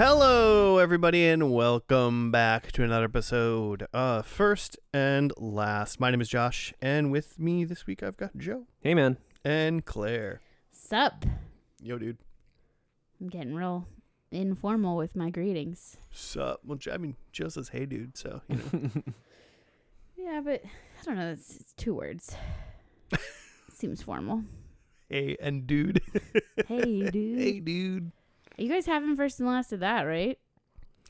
Hello, everybody, and welcome back to another episode of First and Last. My name is Josh, and with me this week I've got Joe. Hey, man. And Claire. Sup? Yo, dude. I'm getting real informal with my greetings. Sup? Well, I mean, Joe says, hey, dude, so, you know. Yeah, but I don't know. It's 2 words. Seems formal. Hey, and dude. Hey, dude. Hey, dude. You guys haven't first and last of that, right?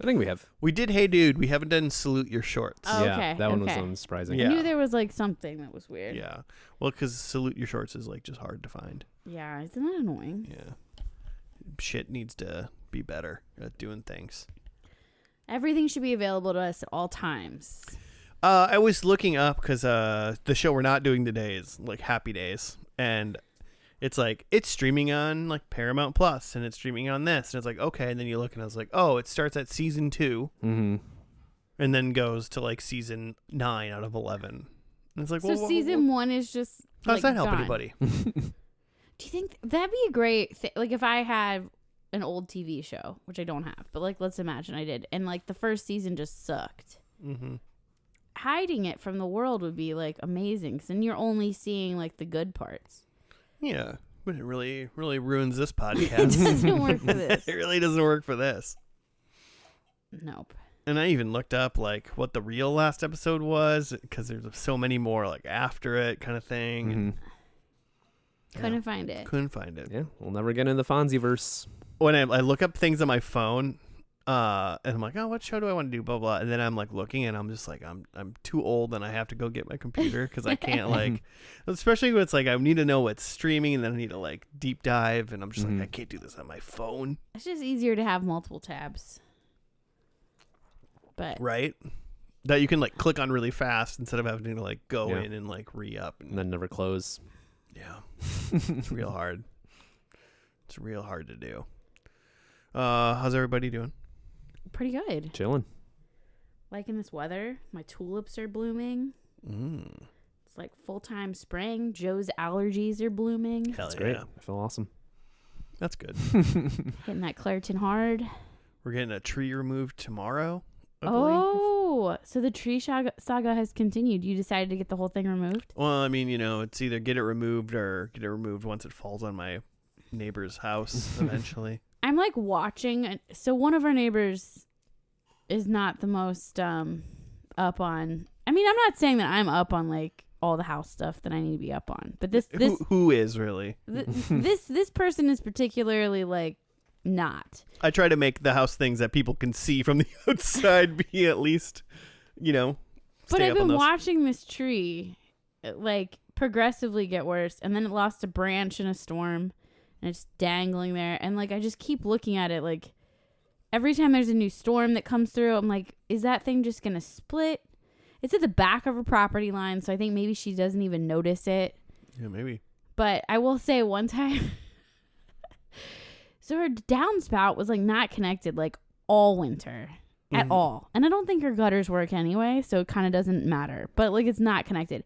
I think we have. We did hey, dude. We haven't done salute your shorts. Oh, yeah, okay, that one was okay. unsurprising. Yeah. I knew there was like something that was weird. Yeah. Well, because salute your shorts is like just hard to find. Yeah, isn't that annoying? Yeah. Shit needs to be better at doing things. Everything should be available to us at all times. I was looking up because the show we're not doing today is like Happy Days, and it's like it's streaming on like Paramount Plus, and it's streaming on this, and it's like okay, and then you look and I was like, oh, it starts at season 2, Mm-hmm. and then goes to like season 9 out of 11. And it's like, So well, season 1 is just how does like, that help gone. anybody? Do you think that'd be a great thing? Like if I had an old TV show, which I don't have, but like let's imagine I did, and like the first season just sucked. Mm-hmm. Hiding it from the world would be like amazing, because then you're only seeing like the good parts. Yeah, but it really ruins this podcast. It doesn't work for this. It really doesn't work for this. Nope. And I even looked up like what the real last episode was, because there's so many more like after it kind of thing. Mm-hmm. Couldn't find it. Couldn't find it. Yeah, we'll never get into the Fonzieverse. When I look up things on my phone, and I'm like, oh, what show do I want to do? Blah blah. And then I'm like looking, and I'm just like, I'm too old, and I have to go get my computer because I can't like, especially when it's like I need to know what's streaming, and then I need to like deep dive, and I'm just like, I can't do this on my phone. It's just easier to have multiple tabs. But Right. That you can like click on really fast instead of having to like go Yeah. in and like re-up. And then never close. Yeah. It's real hard. It's real hard to do. How's everybody doing? pretty good. Chilling. Liking this weather. My tulips are blooming. It's like full-time spring. Joe's allergies are blooming. Hell That's yeah. great. I feel awesome. That's good. Hitting that Claritin hard. We're getting a tree removed tomorrow. I believe. Oh, so the tree saga has continued. You decided to get the whole thing removed? Well, I mean, you know, it's either get it removed or get it removed once it falls on my neighbor's house eventually. I'm like watching. So one of our neighbors is not the most up on. I mean, I'm not saying that I'm up on like all the house stuff that I need to be up on, but this Who is really? this person is particularly like not. I try to make the house things that people can see from the outside be at least, you know. But I've up on been those. watching this tree like progressively get worse, and then it lost a branch in a storm, and it's dangling there, and like I just keep looking at it like every time there's a new storm that comes through, I'm like, is that thing just gonna split? It's at the back of her property line, so I think maybe she doesn't even notice it. Yeah, maybe. But I will say one time, so her downspout was like not connected like all winter at all. And I don't think her gutters work anyway, so it kind of doesn't matter. But like it's not connected.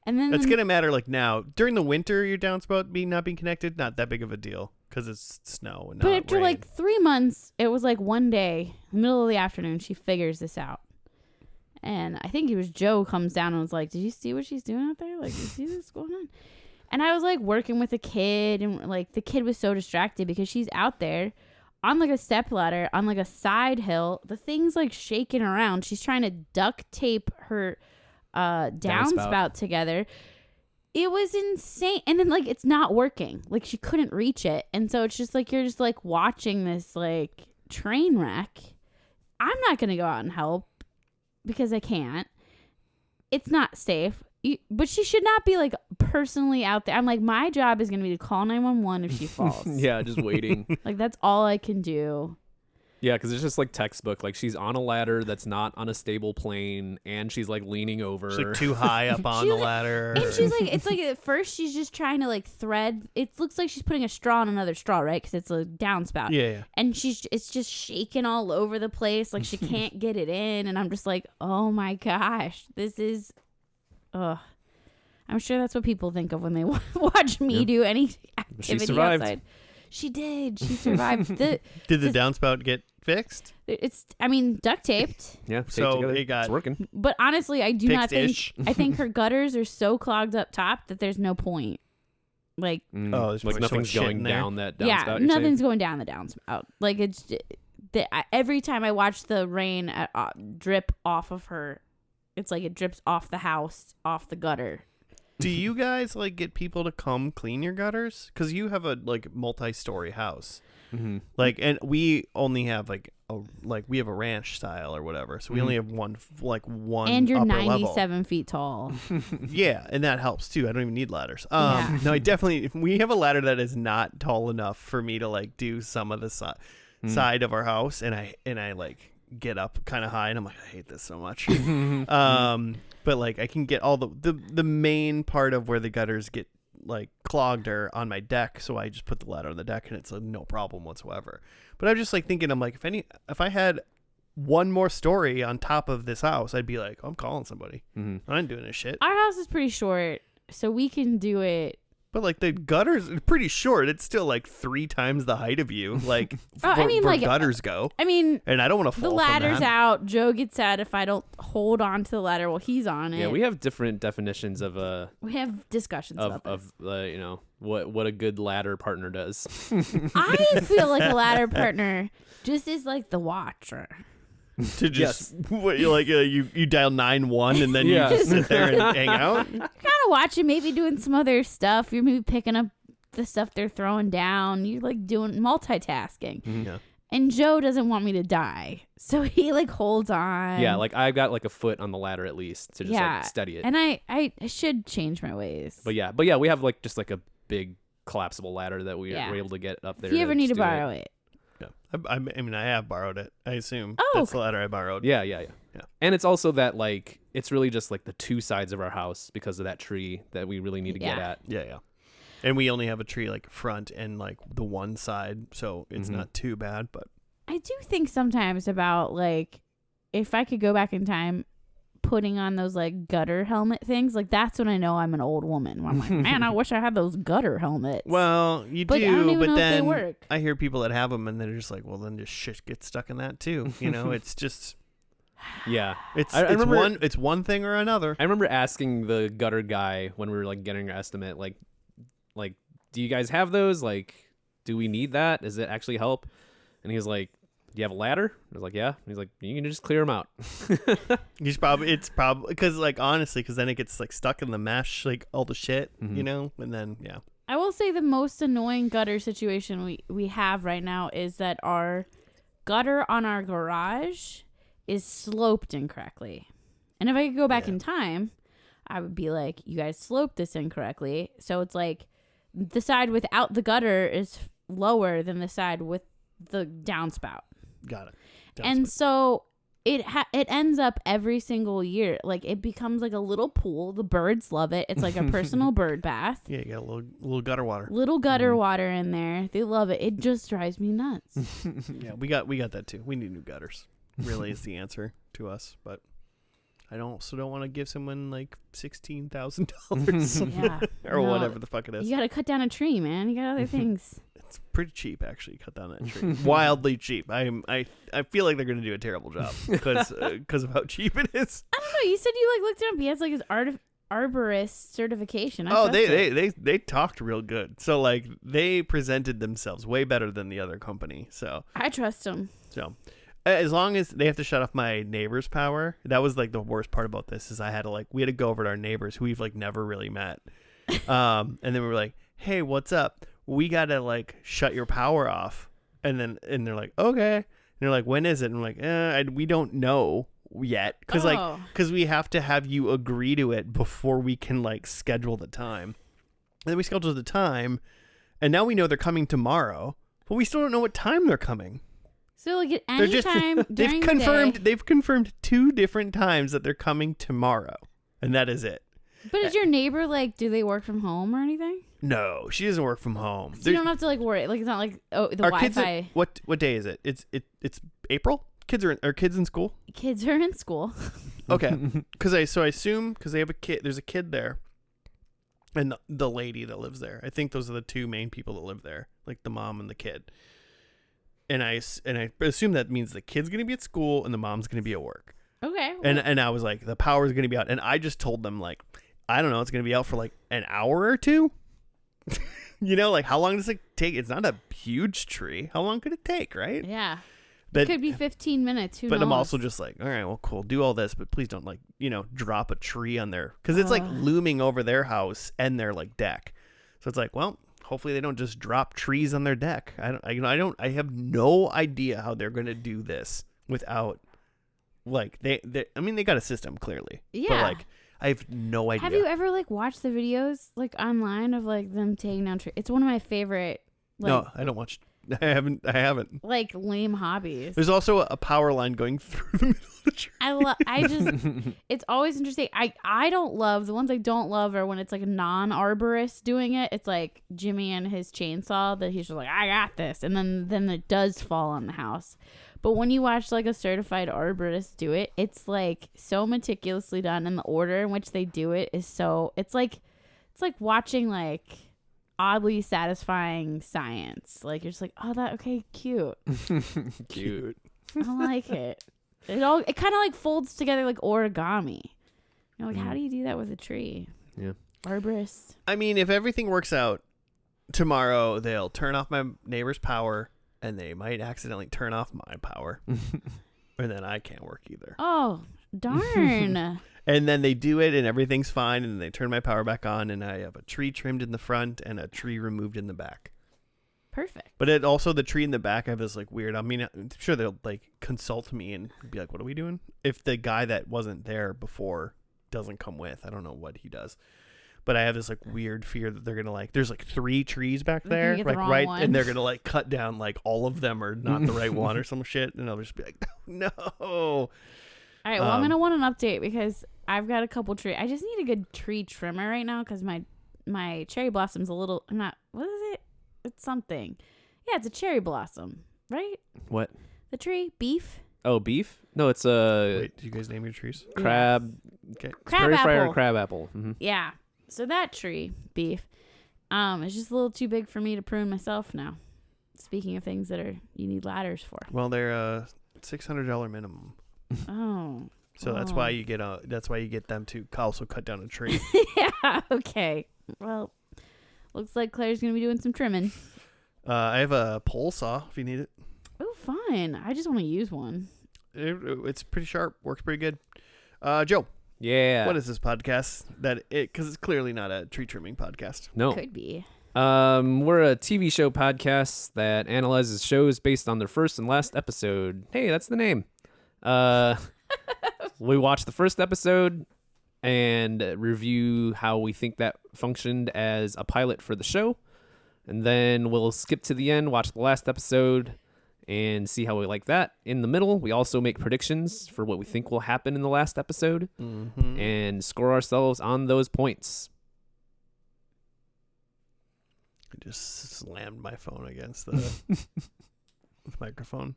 And then It's going to matter like now. During the winter, your downspout not being connected, not that big of a deal because it's snow and but not after rain. like 3 months, it was like one day, middle of the afternoon, she figures this out. And I think it was Joe comes down and was like, did you see what she's doing out there? Like, you see this going on? And I was like working with a kid, and like the kid was so distracted because she's out there on like a stepladder on like a side hill. The thing's like shaking around. She's trying to duct tape her downspout together. It was insane. And then like it's not working. Like she couldn't reach it. And so it's just like you're just like watching this like train wreck. I'm not going to go out and help because I can't. It's not safe. But she should not be like personally out there. I'm like, my job is going to be to call 911 if she falls. Yeah, just waiting. Like that's all I can do. Yeah, because it's just like textbook. Like she's on a ladder that's not on a stable plane, and she's like leaning over. She's like too high up on the ladder. And she's like, it's like at first she's just trying to like thread. It looks like she's putting a straw in another straw, right? Because it's a downspout. Yeah. And it's just shaking all over the place. Like she can't get it in. And I'm just like, oh my gosh, this is, I'm sure that's what people think of when they watch me do any activity survived. outside. She did. She survived. Did the downspout get fixed? It's duct taped. Yeah. taped So together. it got it's working. But honestly, I do not think. Fixed-ish. I think her gutters are so clogged up top that there's no point. Like, Oh, there's like probably so much nothing's shit going in there. down that downspout. yeah, you're nothing's saying? going down the downspout. Like it's every time I watch the rain drip off of her, it's like it drips off the house, off the gutter. Do you guys like get people to come clean your gutters? Because you have a like multi-story house, like, and we only have we have a ranch style or whatever, so we only have one And you're upper 97 level. feet tall. Yeah, and that helps too. I don't even need ladders. Yeah. No, we have a ladder that is not tall enough for me to like do some of the side of our house, and I like get up kind of high, and I'm like, I hate this so much. But like I can get all the main part of where the gutters get like clogged are on my deck, so I just put the ladder on the deck, and it's no problem whatsoever. But I'm just like thinking, I'm like, if I had one more story on top of this house, I'd be like, I'm calling somebody. I ain't doing this shit. Our house is pretty short, so we can do it. But like the gutters are pretty short. It's still like 3 times the height of you. Like like gutters go. And I don't want to fall. the ladder's from that. out. Joe gets sad if I don't hold on to the ladder while he's on it. Yeah, we have different definitions of We have discussions about this. you know what a good ladder partner does. I feel like a ladder partner just is like the watcher. To just what you like you dial 911 and then you Yeah. just sit there and hang out. Kind of watching, maybe doing some other stuff. You're maybe picking up the stuff they're throwing down. You're like doing multitasking. Yeah. And Joe doesn't want me to die, so he like holds on. Yeah, like I've got like a foot on the ladder at least to just like steady it. And I should change my ways. But yeah, we have like just like a big collapsible ladder that we're able to get up there. If you ever need to just do borrow it. Yeah. I mean, I have borrowed it. I assume Oh, that's the ladder I borrowed. Yeah. And it's also that like it's really just like the 2 sides of our house because of that tree that we really need to get at. Yeah. And we only have a tree like front and like the one side, so it's not too bad. But I do think sometimes about like if I could go back in time, putting on those like gutter helmet things, like that's when I know I'm an old woman. Where I'm like, man, I wish I had those gutter helmets. well, you But I don't do, even but know if they then work. I hear people that have them and they're just like, well, then just shit gets stuck in that too. You know, it's just Yeah. it's I remember, it's one thing or another. I remember asking the gutter guy when we were like getting our estimate, like, do you guys have those? Like, do we need that? Does it actually help? And he was like, do you have a ladder? I was like, yeah. He's like, you can just clear them out. It's probably because like honestly, because then it gets like stuck in the mesh, like all the shit, you know, and then I will say the most annoying gutter situation we have right now is that our gutter on our garage is sloped incorrectly. And if I could go back in time, I would be like, you guys sloped this incorrectly. So it's like the side without the gutter is lower than the side with the downspout. got it. And so it ends up every single year. Like it becomes like a little pool. The birds love it. It's like a personal bird bath. Yeah, you got a little gutter water. Little gutter water in there. They love it. It just drives me nuts. Yeah, we got that too. We need new gutters. Really is the answer to us, but I don't want to give someone like $16,000 Yeah. or No, whatever the fuck it is. You got to cut down a tree, man. You got other things. It's pretty cheap actually. Cut down that tree. Wildly cheap. I feel like they're gonna do a terrible job because of how cheap it is. I don't know. You said you like looked it up. He has like his arborist certification. I Oh, trust it. they talked real good. So like they presented themselves way better than the other company. So I trust him. as long as they have to shut off my neighbor's power, that was like the worst part about this is we had to go over to our neighbors who we've like never really met. And then we were like, hey, what's up? We got to like shut your power off. And they're like, okay. And they're like, when is it? And I'm like, we don't know yet. Cause we have to have you agree to it before we can like schedule the time. And then we scheduled the time and now we know they're coming tomorrow, but we still don't know what time they're coming. So like at any time during the day. They've confirmed 2 different times that they're coming tomorrow, and that is it. But is your neighbor like? Do they work from home or anything? No, she doesn't work from home. So you don't have to like worry. Like it's not like the our Wi-Fi. kids what day is it? It's April. Kids are kids in school. Kids are in school. Okay, because I assume because they have a kid. There's a kid there. and the lady that lives there. I think those are the two main people that live there, like the mom and the kid. And I assume that means the kid's gonna be at school and the mom's gonna be at work. Okay. And I was like, the power is gonna be out, and I just told them like, I don't know, it's gonna be out for like an hour or two. You know, like how long does it take? It's not a huge tree. How long could it take, right? Yeah. But, it could be 15 minutes. Who knows? But I'm also just like, all right, well, cool. Do all this, but please don't like, drop a tree on there, because it's like looming over their house and their like deck. So it's like, well, hopefully they don't just drop trees on their deck. I have no idea how they're going to do this without like they got a system clearly. Yeah. But like I have no idea. Have you ever like watched the videos like online of like them taking down trees? It's one of my favorite. Like, no, I don't watch. I haven't. Like lame hobbies. There's also a power line going through the middle of the tree. I just it's always interesting. I don't love the ones I don't love are when it's like a non-arborist doing it. It's like Jimmy and his chainsaw that he's just like, I got this, and then it does fall on the house. But when you watch like a certified arborist do it, it's like so meticulously done, and the order in which they do it is so it's like watching like oddly satisfying science. Like you're just like, oh, that okay, cute. Cute. I like it. It kind of like folds together like origami. You're like, how do you do that with a tree? Yeah. Arborist. I mean, if everything works out tomorrow, they'll turn off my neighbor's power, and they might accidentally turn off my power, and then I can't work either. Oh, darn. And then they do it, and everything's fine, and they turn my power back on, and I have a tree trimmed in the front and a tree removed in the back. Perfect. But it also, the tree in the back, I have this like weird, I mean, I'm sure they'll like consult me and be like, what are we doing? If the guy that wasn't there before doesn't come with, I don't know what he does. But I have this like weird fear that they're going to like, there's like 3 trees back there, get the like wrong right. one. And they're going to like cut down like all of them or not the right one or some shit. And I'll just be like, no. All right, well, I'm going to want an update because I've got a couple tree. I just need a good tree trimmer right now because my cherry blossom's a little, I'm not, what is it? It's something. Yeah, it's a cherry blossom, right? What? The tree? Beef? Oh, beef? No, it's a Wait, did you guys name your trees? crab. Okay. Crab Prairie fire apple. crab apple. Mm-hmm. Yeah. So that tree, beef, is just a little too big for me to prune myself now. Speaking of things that you need ladders for. Well, they're $600 minimum. Oh. So that's why you get them to also cut down a tree. Yeah, okay. Well, looks like Claire's going to be doing some trimming. I have a pole saw if you need it. Oh, fine. I just want to use one. It's pretty sharp. Works pretty good. Joe, Yeah. what is this podcast? Because it's clearly not a tree trimming podcast. No. Could be. We're a TV show podcast that analyzes shows based on their first and last episode. Hey, that's the name. We watch the first episode and review how we think that functioned as a pilot for the show. And then we'll skip to the end, watch the last episode, and see how we like that. In the middle, we also make predictions for what we think will happen in the last episode and score ourselves on those points. I just slammed my phone against the microphone.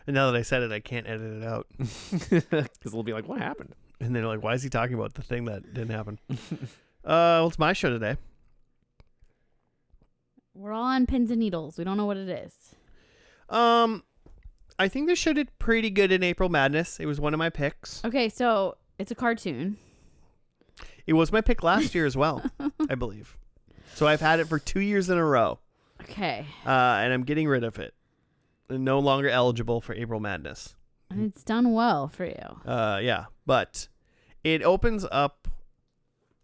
And now that I said it, I can't edit it out. Because they'll be like, what happened? And they're like, why is he talking about the thing that didn't happen? Well, it's my show today. We're all on pins and needles. We don't know what it is. I think this show did pretty good in April Madness. It was one of my picks. Okay, so it's a cartoon. It was my pick last year as well, I believe. So I've had it for 2 years in a row. Okay. And I'm getting rid of it. No longer eligible for April Madness. And it's done well for you. Yeah, but it opens up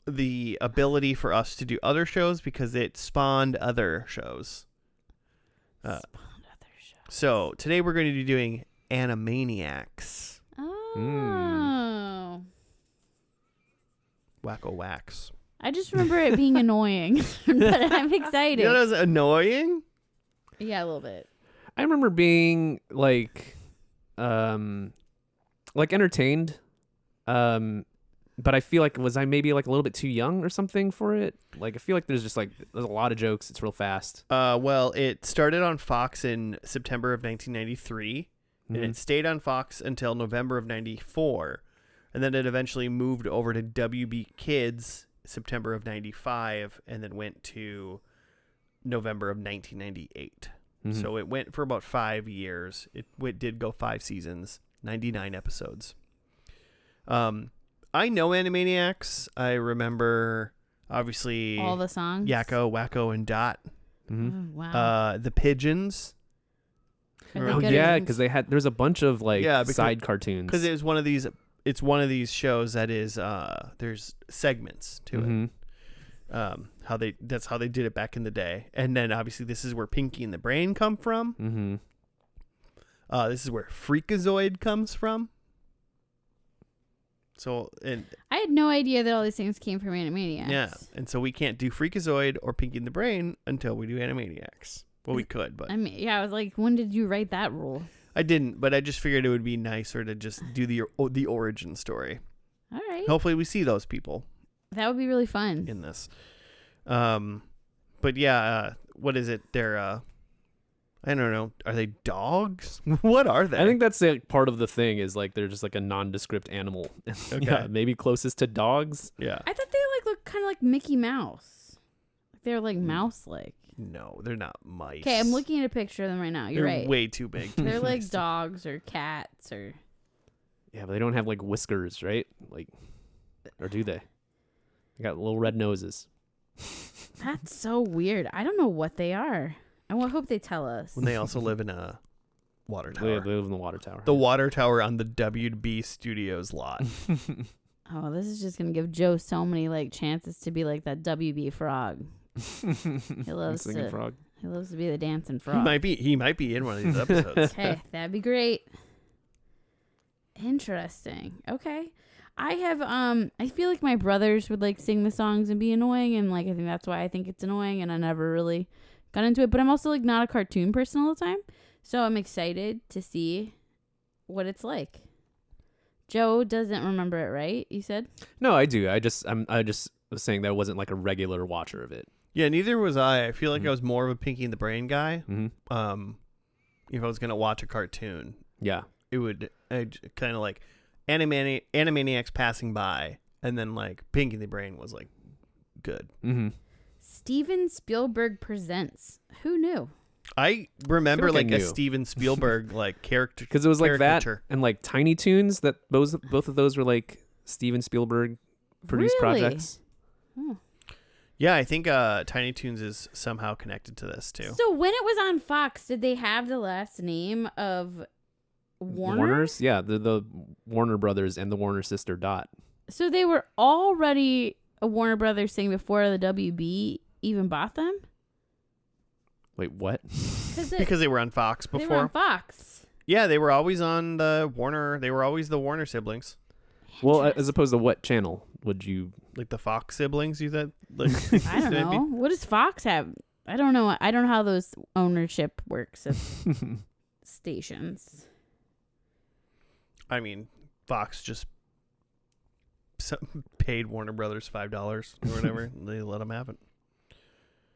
the ability for us to do other shows because it spawned other shows. So today we're going to be doing Animaniacs. Oh. Wacko Wax. I just remember it being annoying, but I'm excited. You know what was annoying? Yeah, a little bit. I remember being like entertained. But I feel like, was I maybe like a little bit too young or something for it? Like, I feel like there's a lot of jokes. It's real fast. Well, it started on Fox in September of 1993, and it stayed on Fox until November of 94, and then it eventually moved over to WB Kids September of 95 and then went to November of 1998. So it went for about 5 years. It did go 5 seasons, 99 episodes. I know Animaniacs. I remember, obviously, all the songs. Yakko, Wacko, and Dot. Oh, wow. The Pigeons. Are they Oh good yeah, at- because there's a bunch of like side cartoons. Because it was one of these. It's one of these shows that is. There's segments to it. That's how they did it back in the day. And then obviously this is where Pinky and the Brain come from. This is where Freakazoid comes from. So I had no idea that all these things came from Animaniacs. yeah, and so we can't do Freakazoid or Pinky and the Brain until we do Animaniacs. Well, we could, but I mean, yeah, I was like, when did you write that rule? I didn't. But I just figured it would be nicer to just do the origin story. All right. Hopefully, we see those people That would be really fun. in this. But yeah, what is it? They're I don't know. Are they dogs? What are they? I think that's like part of the thing is like they're just like a nondescript animal. Okay. Yeah, maybe closest to dogs. Yeah. I thought they like looked kind of like Mickey Mouse. They're like mouse-like. No, they're not mice. Okay, I'm looking at a picture of them right now. You're They're right. way too big. to They're be like mice. dogs or cats or. Yeah, but they don't have like whiskers, right? Like, or do they? They got little red noses. That's so weird. I don't know what they are. I hope they tell us. When they also live in a water They tower. live in the water tower. The water tower on the WB Studios lot. Oh, this is just gonna give Joe so many like chances to be like that WB frog. He loves Singing to. frog. He loves to be the dancing He frog. might be in one of these episodes. Okay, that'd be great. Interesting. Okay. I have I feel like my brothers would like sing the songs and be annoying, and like I think that's why I think it's annoying, and I never really got into it. But I'm also like not a cartoon person all the time. So I'm excited to see what it's like. Joe doesn't remember it, right? You said? No, I do. I just was saying that I wasn't like a regular watcher of it. Yeah, neither was I. I feel like I was more of a Pinky and the Brain guy. Mm-hmm. If I was gonna watch a cartoon, Yeah. it would kind of like Animaniacs passing by, and then like Pinky and the Brain was like good. Mm-hmm. Steven Spielberg presents. Who knew? I remember I like a knew. Steven Spielberg like character Because it was like that caricature. and like Tiny Toons. That both of those were like Steven Spielberg produced Really? projects. Oh. Yeah, I think Tiny Toons is somehow connected to this too. So when it was on Fox, did they have the last name of Warner? Warner's, yeah, the Warner Brothers and the Warner sister Dot. So they were already a Warner Brothers thing before the WB even bought them? Wait, what? Because they were on Fox they before. were on Fox. Yeah, they were always on the Warner. They were always the Warner siblings, Well, as opposed to what channel would you? like the Fox siblings. You said, like, I don't know. What does Fox have? I don't know. I don't know how those ownership works of stations. I mean, Fox just paid Warner Brothers $5 or whatever. They let them have it.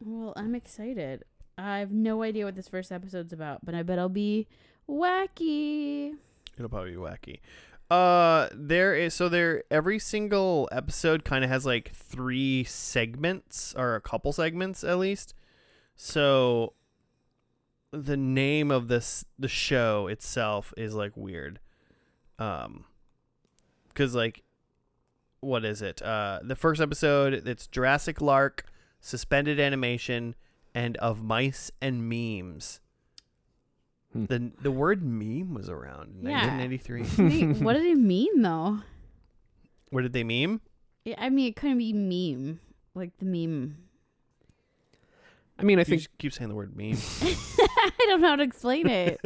Well, I'm excited. I have no idea what this first episode's about, but I bet I'll be wacky. It'll probably be wacky. Every single episode kind of has like 3 segments or a couple segments at least. So the name of the show itself is like weird. Cause like, what is it? The first episode, it's Jurassic Lark, Suspended Animation, and Of Mice and Memes. The word meme was around in Yeah. 1993. What did it mean, though? What did they meme? I mean, it couldn't be meme. Like the meme. I mean, I You think just keep saying the word meme. I don't know how to explain it.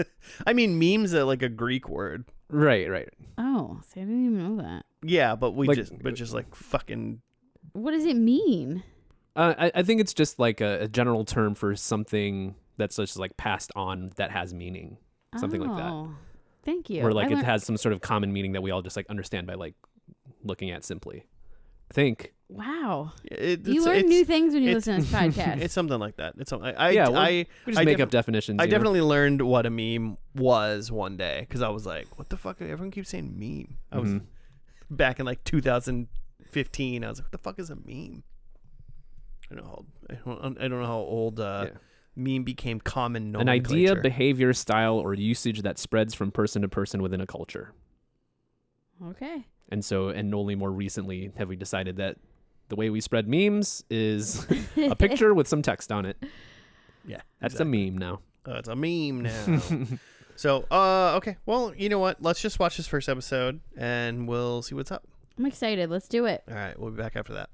I mean, memes are like a Greek word. right. Oh, see, I didn't even know that. Yeah, but Like- just like fucking. What does it mean? I think it's just like a general term for something that's just like passed on that has meaning, something like that, Oh, thank you. or like I it learned- has some sort of common meaning that we all just like understand by like looking at simply. I think. Wow. It's, You learn new things when you it's- listen to this podcast. It's something like that. It's something. Yeah, well, I We just I make def- up definitions. I you know? definitely learned what a meme was one day because I was like, "What the fuck?" Everyone keeps saying meme. I was Mhm. back in like 2000 15, I was like, what the fuck is a meme? I don't know how old meme became common An nomenclature. idea, behavior, style, or usage that spreads from person to person within a culture. Okay. And only more recently have we decided that the way we spread memes is a picture with some text on it. Yeah, That's a meme now. It's a meme now. So, okay. Well, you know what? Let's just watch this first episode, and we'll see what's up. I'm excited. Let's do it. All right, we'll be back after that.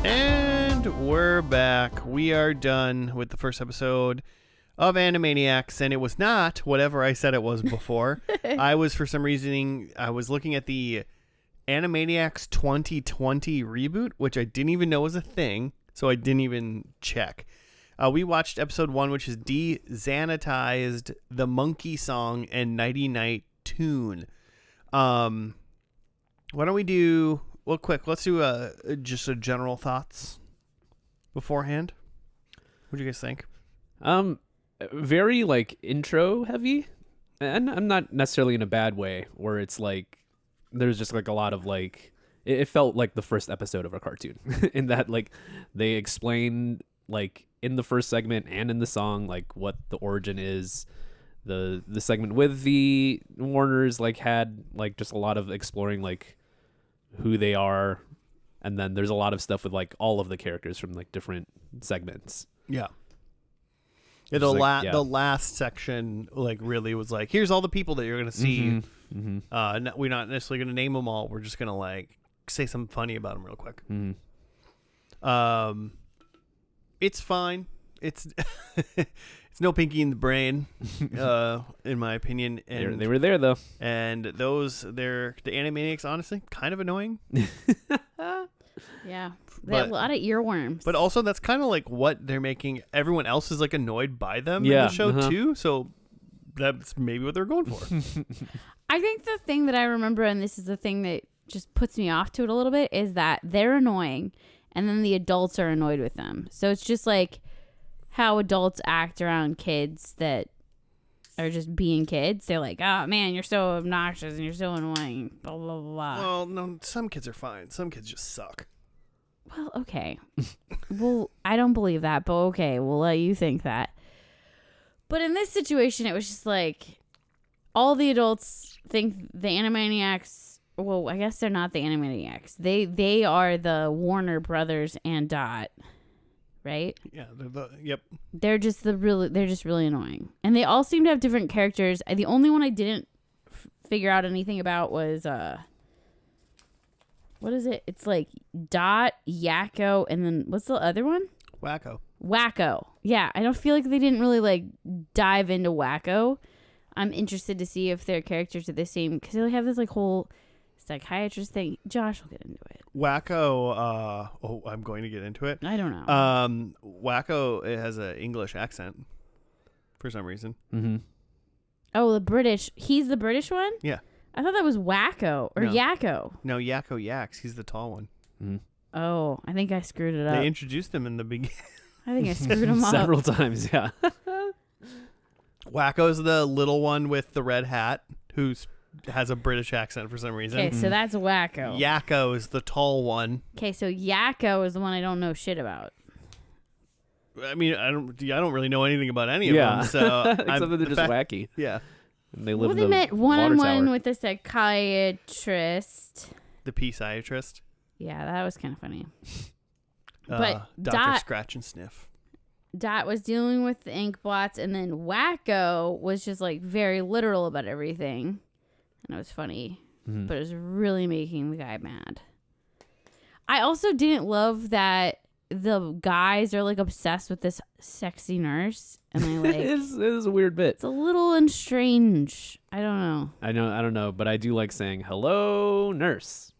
And we're back. We are done with the first episode of Animaniacs, and it was not whatever I said it was before. I was, for some reason, I was looking at the Animaniacs 2020 reboot, which I didn't even know was a thing, so I didn't even check. We watched episode 1, which is De-Zanitized, The Monkey Song, and Nighty-Night, Toon. Why don't we do... Well, quick, let's do just a general thoughts beforehand. What do you guys think? Very like intro heavy, and I'm not necessarily in a bad way, where it's like there's just like a lot of like it felt like the first episode of a cartoon in that like they explained like in the first segment and in the song like what the origin is. The segment with the Warners like had like just a lot of exploring like who they are, and then there's a lot of stuff with like all of the characters from like different segments. Yeah. Yeah, the last section like really was like, here's all the people that you're gonna see. Mm-hmm. We're not necessarily gonna name them all. We're just gonna like say something funny about them real quick. Mm-hmm. It's fine. It's it's no Pinky in the Brain, in my opinion. And they were there though. And the Animaniacs, honestly, kind of annoying. Yeah. They have a lot of earworms. But also, that's kind of like what they're making. Everyone else is like annoyed by them in the show too. So that's maybe what they're going for. I think the thing that I remember, and this is the thing that just puts me off to it a little bit, is that they're annoying, and then the adults are annoyed with them. So it's just like how adults act around kids that are just being kids. They're like, oh man, you're so obnoxious and you're so annoying, blah blah blah. Well, no, some kids are fine. Some kids just suck. Well, okay. Well, I don't believe that, but okay, we'll let you think that. But in this situation, it was just like all the adults think the Animaniacs. Well, I guess they're not the Animaniacs. They are the Warner Brothers and Dot, right? Yeah. Yep. They're just really annoying, and they all seem to have different characters. The only one I didn't figure out anything about was what is it? It's like Dot, Yakko, and then what's the other one? Wacko. Yeah, I don't feel like they didn't really like dive into Wacko. I'm interested to see if their characters are the same because they have this like whole psychiatrist thing. Josh will get into it. Wacko. I'm going to get into it. I don't know. Wacko, it has an English accent for some reason. Mm-hmm. Oh, the British. He's the British one? Yeah. I thought that was Wacko or Yakko. No, Yakko Yaks. He's the tall one. Mm-hmm. Oh, I think I screwed it up. They introduced him in the beginning. I think I screwed him up several times. Yeah. Wacko's the little one with the red hat who has a British accent for some reason. Okay, so that's Wacko. Yakko is the tall one. Okay, so Yakko is the one I don't know shit about. I mean, I don't really know anything about any of them. So except that they're just wacky. Yeah. And they live in they the met water one-on-one tower. with the psychiatrist. The psychiatrist. Yeah, that was kind of funny. But Dr. Scratch and Sniff. Dot was dealing with the ink blots, and then Wacko was just like very literal about everything. And it was funny, but it was really making the guy mad. I also didn't love that the guys are like obsessed with this sexy nurse, and they like it is a weird bit. It's a little strange. I don't know. I don't know, but I do like saying hello, nurse.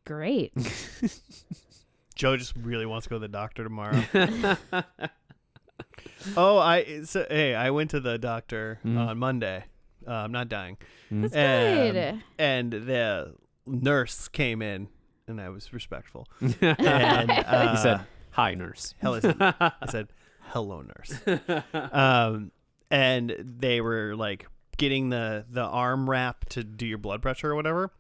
Great. Joe just really wants to go to the doctor tomorrow. I went to the doctor on Monday. I'm not dying. That's good. And the nurse came in, and I was respectful. And He said, "Hi, nurse." I said, "Hello, nurse." and they were like getting the arm wrap to do your blood pressure or whatever,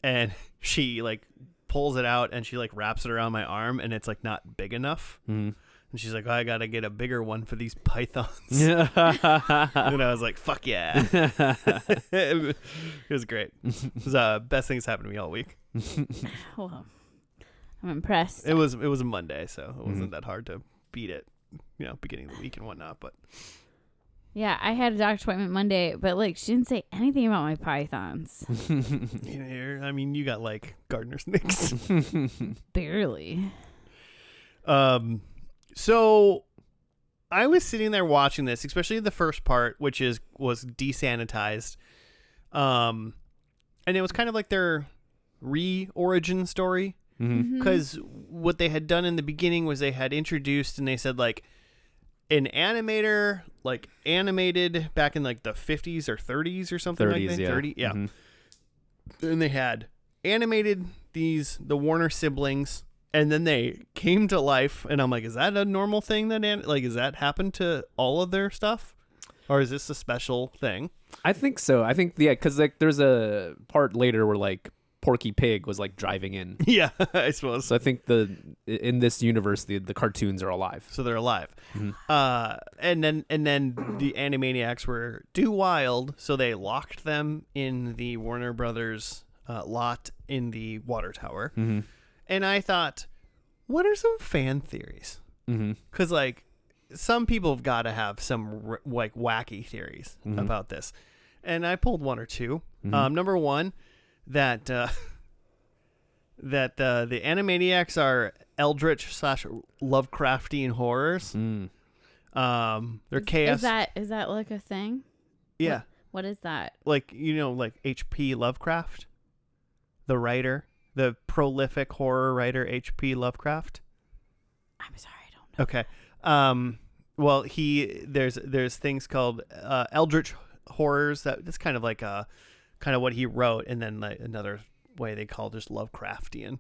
and she like pulls it out and she like wraps it around my arm, and it's like not big enough. Mhm. And she's like, oh, I gotta get a bigger one for these pythons. Yeah. And I was like, fuck yeah. It was great. It was best things happened to me all week. Well, I'm impressed. It was a Monday, so it wasn't that hard to beat it, beginning of the week and whatnot. But Yeah, I had a doctor's appointment Monday, but like she didn't say anything about my pythons. I mean, you got like gardener snakes. Barely. So I was sitting there watching this, especially the first part, which was De-Zanitized. And it was kind of like their re-origin story, because what they had done in the beginning was they had introduced, and they said like an animator like animated back in like the 50s or 30s or something 30s, like that. yeah. 30, yeah. Mm-hmm. And they had animated the Warner siblings, and then they came to life, and I'm like, is that a normal thing is that happen to all of their stuff, or is this a special thing? I think so. I think because like there's a part later where like Porky Pig was like driving in. Yeah, I suppose. So I think in this universe the cartoons are alive. So they're alive. Mm-hmm. And then the Animaniacs were too wild, so they locked them in the Warner Brothers lot in the water tower. Mm-hmm. And I thought, what are some fan theories? Because like some people have got to have some like wacky theories about this, and I pulled one or two. Number one, that the Animaniacs are eldritch / Lovecraftian horrors. They're chaos. Is that like a thing? Yeah. What is that? Like like H.P. Lovecraft, the writer, the prolific horror writer H.P. Lovecraft. I'm sorry, I don't know. Okay. Well, there's things called eldritch horrors that's kind of like what he wrote, and then like another way they call just Lovecraftian.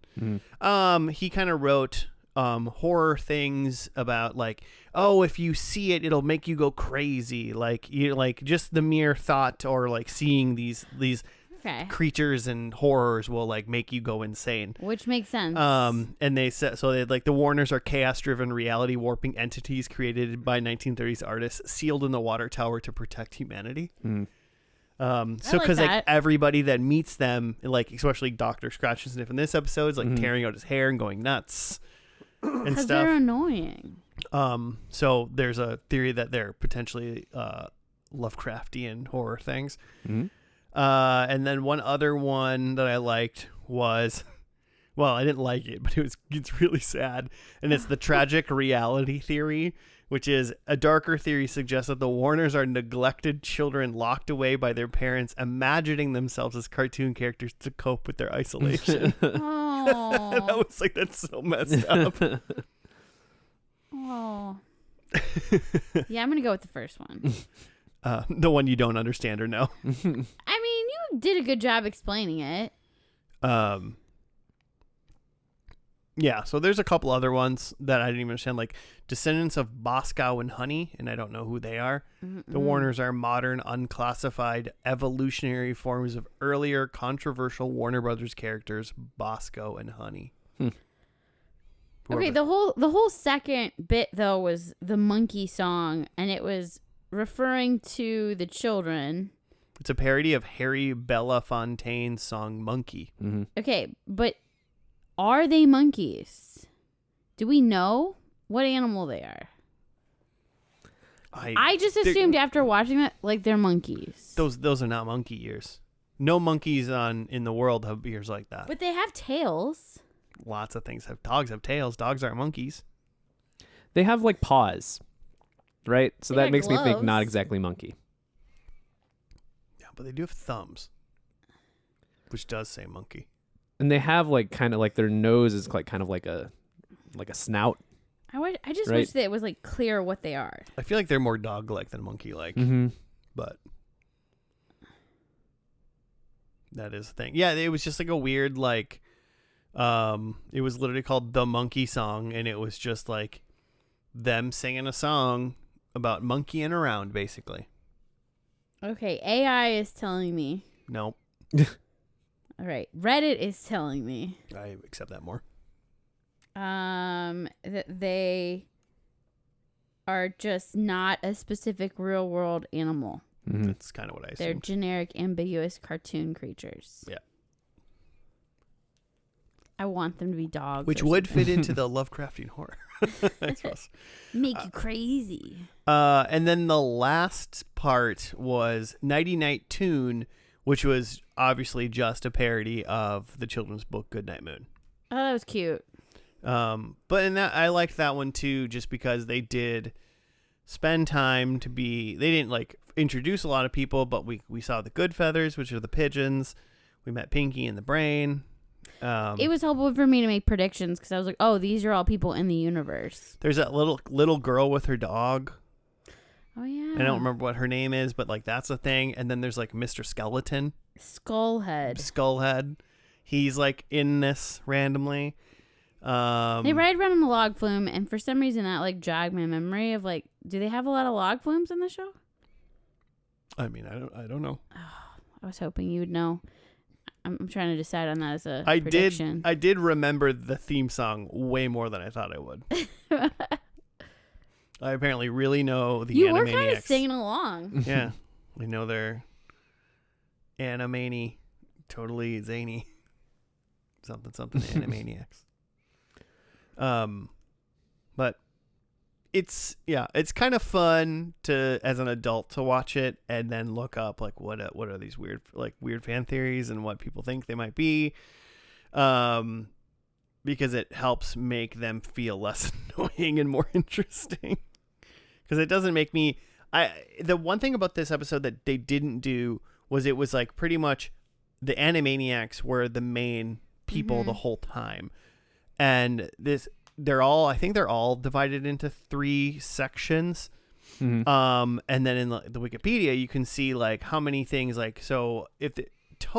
He kind of wrote horror things about like, oh, if you see it, it'll make you go crazy, like just the mere thought or like seeing these Okay. creatures and horrors will like make you go insane. Which makes sense. And they said so they like the Warners are chaos-driven reality warping entities created by 1930s artists sealed in the water tower to protect humanity. So because like everybody that meets them, like especially Dr. Scratch and Sniff in this episode, is like tearing out his hair and going nuts and Because stuff. they're annoying. So there's a theory that they're potentially Lovecraftian horror things. And then one other one that I liked was, well, I didn't like it, but it's really sad, and it's the tragic reality theory, which is a darker theory suggests that the Warners are neglected children locked away by their parents, imagining themselves as cartoon characters to cope with their isolation. Oh. That was like, that's so messed up. Oh. Yeah, I'm gonna go with the first one. The one you don't understand or know. I mean, you did a good job explaining it. Yeah, so there's a couple other ones that I didn't even understand, like descendants of Bosco and Honey, and I don't know who they are. The Warners are modern, unclassified, evolutionary forms of earlier controversial Warner Brothers characters, Bosco and Honey. Okay, the whole second bit though was the monkey song, and it was referring to the children. It's a parody of Harry Belafontaine's song Monkey. Okay, but are they monkeys? Do we know what animal they are? I just assumed after watching that, like, they're monkeys. Those are not monkey ears. No monkeys in the world have ears like that. But they have tails. Lots of things dogs have tails. Dogs aren't monkeys. They have like paws, right? So They that got makes me think gloves. not exactly monkey. Yeah, but they do have thumbs, which does say monkey. And they have like kind of like their nose is like kind of like a snout. I just Right. wish that it was like clear what they are. I feel like they're more dog-like than monkey-like, but that is the thing. Yeah, it was just like a weird like, it was literally called The Monkey Song, and it was just like them singing a song about monkeying around, basically. Okay, AI is telling me. Nope. All right, Reddit is telling me. I accept that more. That they are just not a specific real world animal. Mm-hmm. That's kind of what I They're assumed. generic, ambiguous cartoon creatures. Yeah. I want them to be dogs. Which or would something. fit into the Lovecraftian horror. I suppose. Make you crazy. And then the last part was Nighty-Night Toon, which was obviously just a parody of the children's book Goodnight Moon. Oh, that was cute. But in that, I liked that one too, just because they did spend time to be. They didn't like introduce a lot of people, but we saw the Good Feathers, which are the pigeons. We met Pinky and the Brain. It was helpful for me to make predictions because I was like, oh, these are all people in the universe. There's that little girl with her dog. Oh, yeah. I don't remember what her name is, but like that's a thing. And then there's like Mr. Skeleton. Skullhead. He's like in this randomly. They ride around on the log flume, and for some reason that like jogged my memory of like, do they have a lot of log flumes in the show? I mean, I don't know. I was hoping you would know. I'm trying to decide on that as a I prediction. did remember the theme song way more than I thought I would. I apparently really know the You Animaniacs. were kind of singing along. Yeah, I know they're Animani, totally zany, something Animaniacs. But it's kind of fun to as an adult to watch it and then look up like what are these weird fan theories and what people think they might be, because it helps make them feel less annoying and more interesting. Because it doesn't make me. The one thing about this episode that they didn't do was it was like pretty much the Animaniacs were the main people the whole time, and I think they're all divided into 3 sections. Mm-hmm. And then in the Wikipedia you can see like how many things, like, so if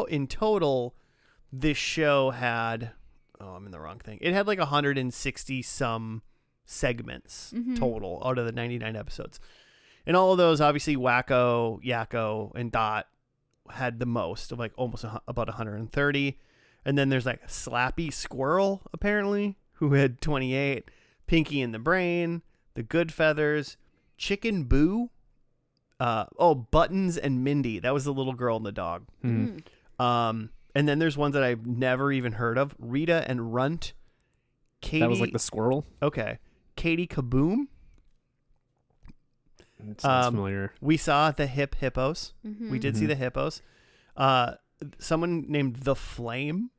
in total this show had, I'm in the wrong thing. It had like 160 some segments total out of the 99 episodes. And all of those, obviously Wacko, Yakko, and Dot had the most of like almost about 130. And then there's like Slappy Squirrel, apparently, who had 28, Pinky and the Brain, the Good Feathers, Chicken Boo, Buttons and Mindy. That was the little girl and the dog. Mm-hmm. And then there's ones that I've never even heard of. Rita and Runt. Katie. That was like the squirrel. Okay. Katie Kaboom. It sounds familiar. We saw the Hippos. We did see the Hippos. Someone named The Flame.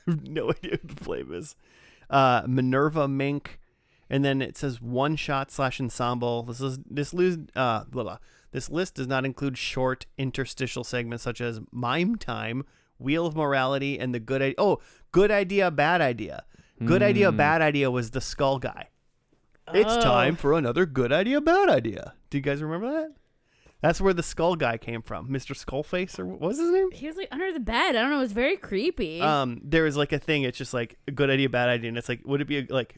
No idea who The Flame is. Minerva Mink. And then it says one shot / ensemble. This list does not include short interstitial segments such as Mime Time, Wheel of Morality, and the Good Idea. Oh, Good Idea, Bad Idea. Good Idea, Bad Idea was the skull guy. It's time for another Good Idea, Bad Idea. Do you guys remember that? That's where the skull guy came from. Mr. Skullface, or what was his name? He was like under the bed. I don't know. It was very creepy. There was like a thing. It's just like a good idea, bad idea. And it's like, would it be like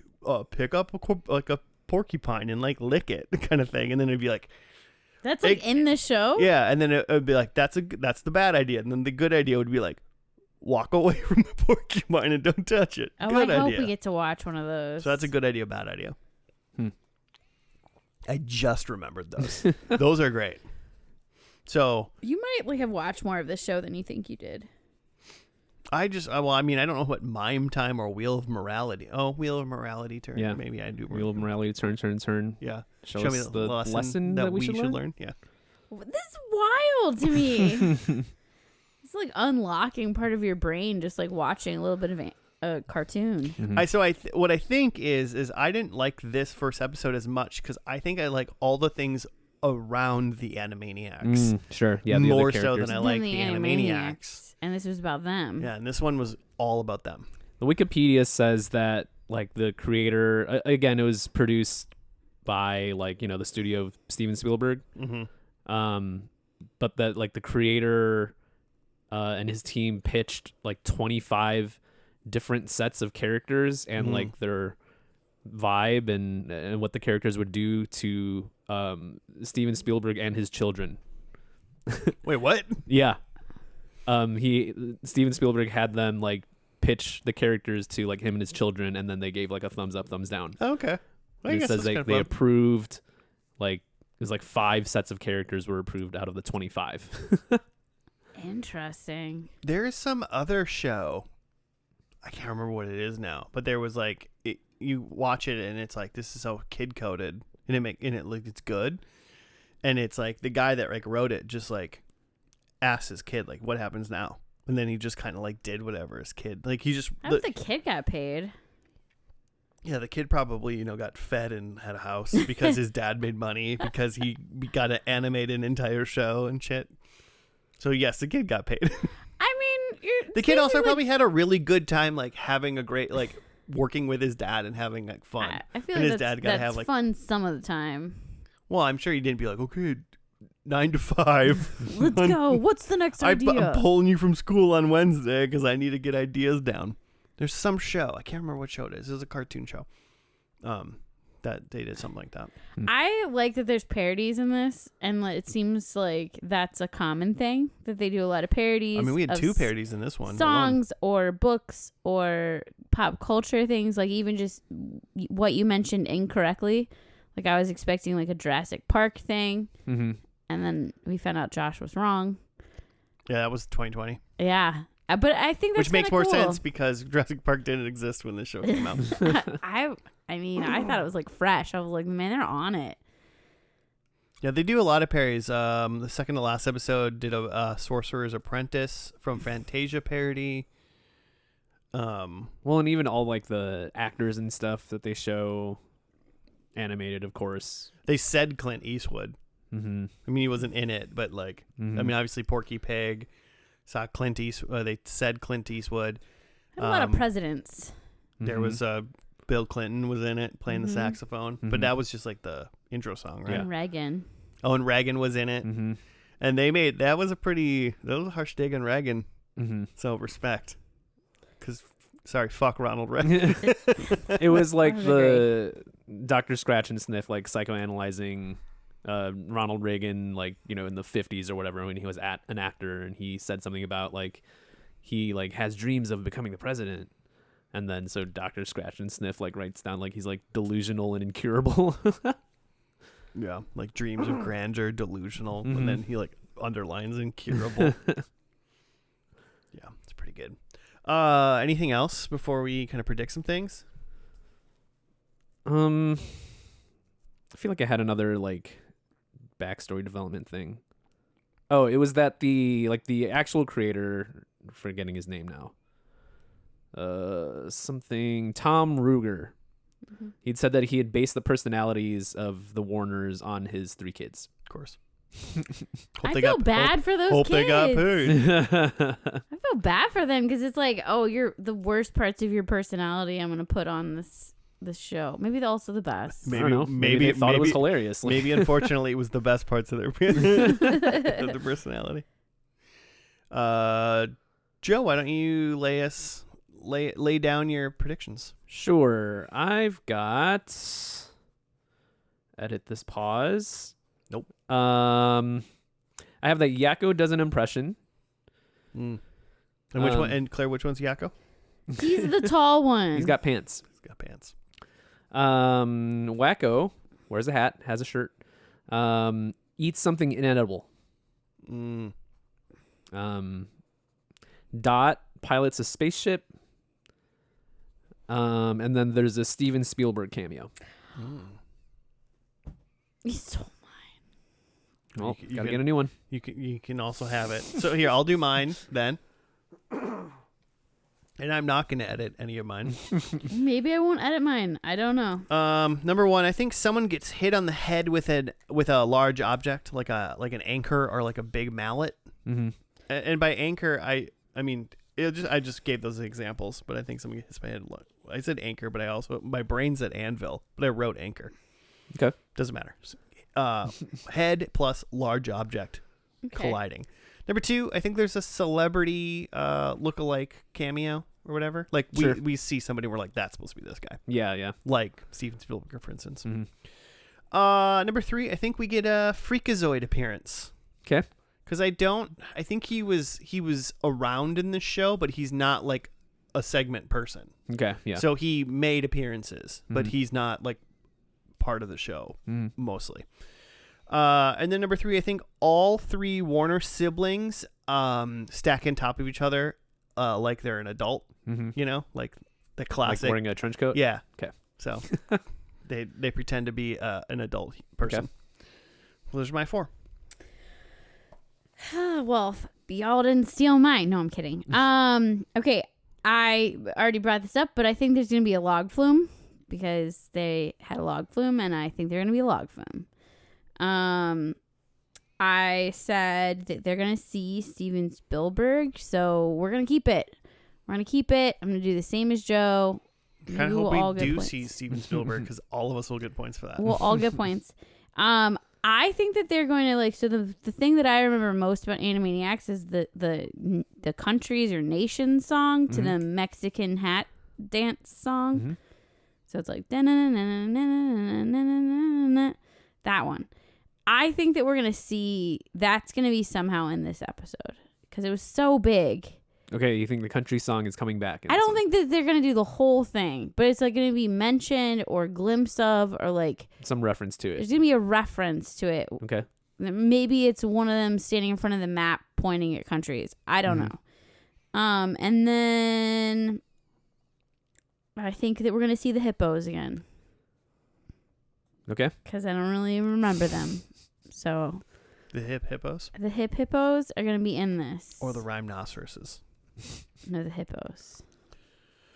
pick up a porcupine and like lick it kind of thing? And then it'd be like, that's like in the show? Yeah. And then it would be like, that's the bad idea. And then the good idea would be like, walk away from the porcupine and don't touch it. Oh, Good I hope idea. we get to watch one of those. So that's a good idea, bad idea. I just remembered those. Those are great. So you might like have watched more of this show than you think you did. I don't know what Mime Time or Wheel of Morality. Oh, Wheel of Morality turn. Yeah. Maybe I do. Wheel of Morality, turn. Yeah. Show us me the lesson that we should learn. Yeah. This is wild to me. It's like unlocking part of your brain, just like watching a little bit of a cartoon. What I think is I didn't like this first episode as much because I think I like all the things around the Animaniacs. Sure. Yeah. More so than I like the Animaniacs. And this was about them. Yeah, and this one was all about them. The Wikipedia says that like the creator, again, it was produced by like, the studio of Steven Spielberg. But that like the creator and his team pitched like 25 different sets of characters and like their vibe and what the characters would do to Steven Spielberg and his children. Wait, what? Yeah. Steven Spielberg had them like pitch the characters to like him and his children, and then they gave like a thumbs up, thumbs down. Oh, okay. Well, I And it guess says that's they fun. approved like it was like 5 sets of characters were approved out of the 25. Interesting. There is some other show. I can't remember what it is now, but there was like you watch it and it's like this is so kid coded, and it's good, and it's like the guy that like wrote it just like asked his kid like what happens now, and then he just kind of like did whatever his kid like he just I hope the kid got paid. yeah, the kid probably got fed and had a house because his dad made money because he got to animate an entire show and shit. So yes, the kid got paid. I mean, The kid also probably had a really good time, like having a great, like working with his dad and having like fun. I feel and like his dad got to that's have like fun some of the time. Well, I'm sure he didn't be like, okay, 9 to 5. Let's go. What's the next idea? I'm pulling you from school on Wednesday because I need to get ideas down. There's some show. I can't remember what show it is. It was a cartoon show. That they did something like that. I like that there's parodies in this, and it seems like that's a common thing that they do a lot of parodies. I mean, we had of 2 parodies in this one. songs or books or pop culture things, like even just what you mentioned incorrectly. Like I was expecting like a Jurassic Park thing, Mm-hmm. and then we found out Josh was wrong. Yeah, that was 2020. Yeah, but I think that's Which makes kinda more cool. sense because Jurassic Park didn't exist when this show came out. I mean, I thought it was like fresh. I was like, man, they're on it. Yeah, they do a lot of parodies. The second to last episode did a Sorcerer's Apprentice from Fantasia parody. Well, and even all like the actors and stuff that they show animated, of course. They said Clint Eastwood. Mm-hmm. I mean, he wasn't in it, but like, I mean, obviously Porky Pig saw Clint Eastwood. They said Clint Eastwood. Had a lot of presidents. There was Bill Clinton was in it playing the Mhm. saxophone, but that was just like the intro song, right? Yeah. And Reagan. Oh, and Reagan was in it, Mm-hmm. and that was a harsh dig on Reagan. Mm-hmm. So respect, because fuck Ronald Reagan. It was like I would the Dr. Scratch and Sniff, like psychoanalyzing Ronald Reagan, like, you know, in the 50s or whatever, when he was an actor, and he said something about like he like has dreams of becoming the president, and then so Dr. Scratch and Sniff like writes down like he's like delusional and incurable. Yeah, like dreams of grandeur, delusional, Mhm. and then he like underlines incurable. Yeah, it's pretty good. Anything else before we kind of predict some things? I feel like I had another like backstory development thing. Oh, it was that the actual creator, forgetting his name now. Something Tom Ruger. Mhm. He'd said that he had based the personalities of the Warners on his 3 kids. Of course. I feel bad for those Hope kids. they got paid. I feel bad for them because it's like, oh, you're the worst parts of your personality I'm going to put on this show. Maybe they're also the best. I don't know. Maybe they thought it was hilarious. Like, Maybe unfortunately it was the best parts of their of the personality. Joe, why don't you lay down your predictions? sure. I've got edit this pause. Nope. I have that Yakko does an impression. And which one? And Claire, which one's Yakko? He's the tall one. He's got pants. He's got pants. Wacko wears a hat, has a shirt, eats something inedible. Dot pilots a spaceship. And then there's a Steven Spielberg cameo. He's so Well, You gotta can- get a new one. You can also have it. So here, I'll do mine then. And I'm not going to edit any of mine. Maybe I won't edit mine. I don't know. Number 1, I think someone gets hit on the head with a large object, like an anchor or like a big mallet. Mm-hmm. And by anchor, I mean I just gave those examples, but I think someone hits my head. I said anchor, but my brain said anvil, but I wrote anchor. Okay. Doesn't matter. Head plus large object colliding. Number 2, I think there's a celebrity look-alike cameo or whatever. Like Sure. we see somebody, we're like, that's supposed to be this guy. Yeah. Like Steven Spielberg, for instance. Mm-hmm. Number 3, I think we get a Freakazoid appearance. Okay. Because I think he was around in this show, but he's not like a segment person. Okay. Yeah. So he made appearances, but Mhm. he's not like part of the show Mhm. mostly. And then number 3, I think all 3 Warner siblings stack on top of each other like they're an adult. Mm-hmm. You know, like the Like classic. wearing a trench coat. Yeah. Okay. So they pretend to be an adult person. Okay. Well, those are my 4. Well, y'all didn't steal mine. No, I'm kidding. Okay, I already brought this up, but I think there's gonna be a log flume because they had a log flume, and I think they're gonna be a log flume. I said that they're gonna see Steven Spielberg, so we're gonna keep it. I'm gonna do the same as Joe. Kind of Maybe hope we'll all we get do points. see Steven Spielberg because all of us will get points for that. We'll all get points. I think that they're going to like. So the thing that I remember most about Animaniacs is the countries or nations song to the Mexican hat dance song. Mm-hmm. So it's like that one. I think that we're gonna see that's gonna be somehow in this episode because it was so big. Okay. You think the country song is coming back? I don't think that they're gonna do the whole thing, but it's like gonna be mentioned or glimpse of or like some reference to there's it. gonna be a reference to it. Okay. Maybe it's one of them standing in front of the map pointing at countries. I don't know. And then I think that we're gonna see the hippos again Okay. because I don't really remember them. So The hippos the hippos are gonna be in this. or the rhinoceroses. No, the hippos.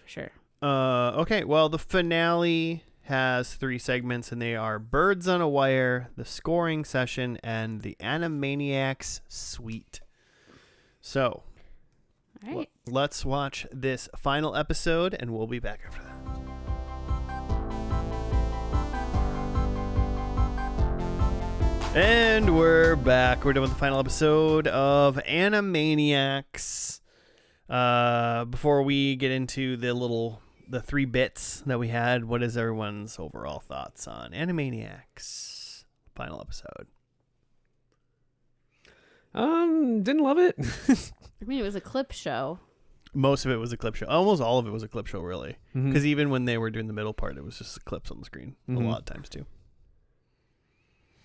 For sure. Okay, well, the finale has 3 segments, and they are Birds on a Wire, the Scoring Session, and the Animaniacs Suite. So, All right. let's watch this final episode, and we'll be back after that. And we're back. We're done with the final episode of Animaniacs. Before we get into the 3 bits that we had, what is everyone's overall thoughts on Animaniacs final episode? Didn't love it. I mean, it was a clip show. Most of it was a clip show. Almost all of it was a clip show, really. Mhm. Because even when they were doing the middle part, it was just clips on the screen a lot of times too.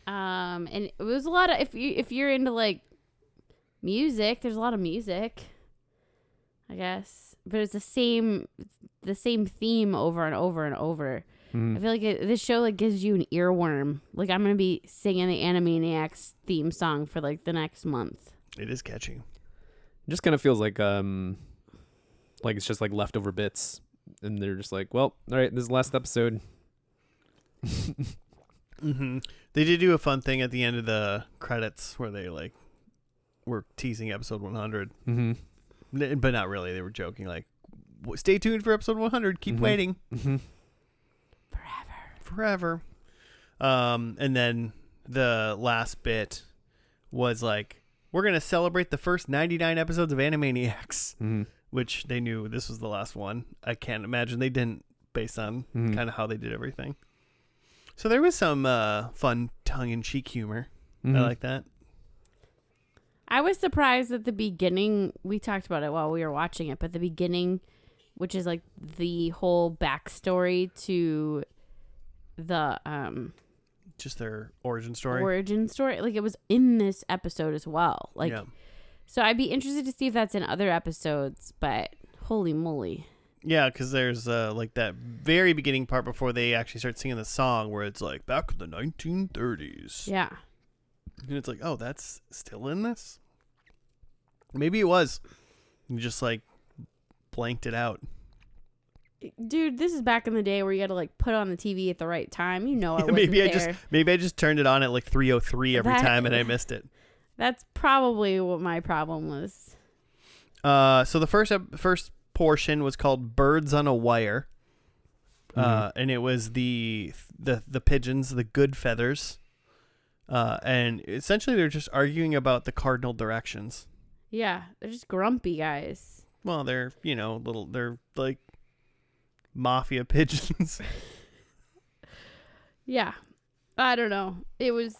And it was a lot of if you're into like music, there's a lot of music, I guess. But it's the same theme over and over and over. I feel like this show like gives you an earworm. Like I'm gonna be singing the Animaniacs theme song for like the next month. It is catchy. It just kind of feels like it's just like leftover bits, and they're just like, well, all right, this is the last episode. They did do a fun thing at the end of the credits where they like were teasing episode 100, but not really. They were joking like, "Stay tuned for episode 100. Keep waiting forever." And then the last bit was like, "We're gonna celebrate the first 99 episodes of Animaniacs," which they knew this was the last one. I can't imagine they didn't, based on kind of how they did everything. So there was some fun tongue-in-cheek humor. I like that. I was surprised at the beginning. We talked about it while we were watching it, but the beginning, which is like the whole backstory to the Just their origin story. like it was in this episode as well. Like, yeah. so I'd be interested to see if that's in other episodes. But holy moly! Yeah, because there's like that very beginning part before they actually start singing the song where it's like back in the 1930s. Yeah. And it's like, oh, that's still in this? Maybe it was. You just like blanked it out. Dude, this is back in the day where you had to like put on the TV at the right time. You know, Maybe I just turned it on at like 3:03 every time and I missed it. That's probably what my problem was. So the first portion was called Birds on a Wire. And it was the pigeons, the good feathers. And essentially they're just arguing about the cardinal directions. Yeah, they're just grumpy guys. Well, they're they're like mafia pigeons. Yeah. I don't know. It was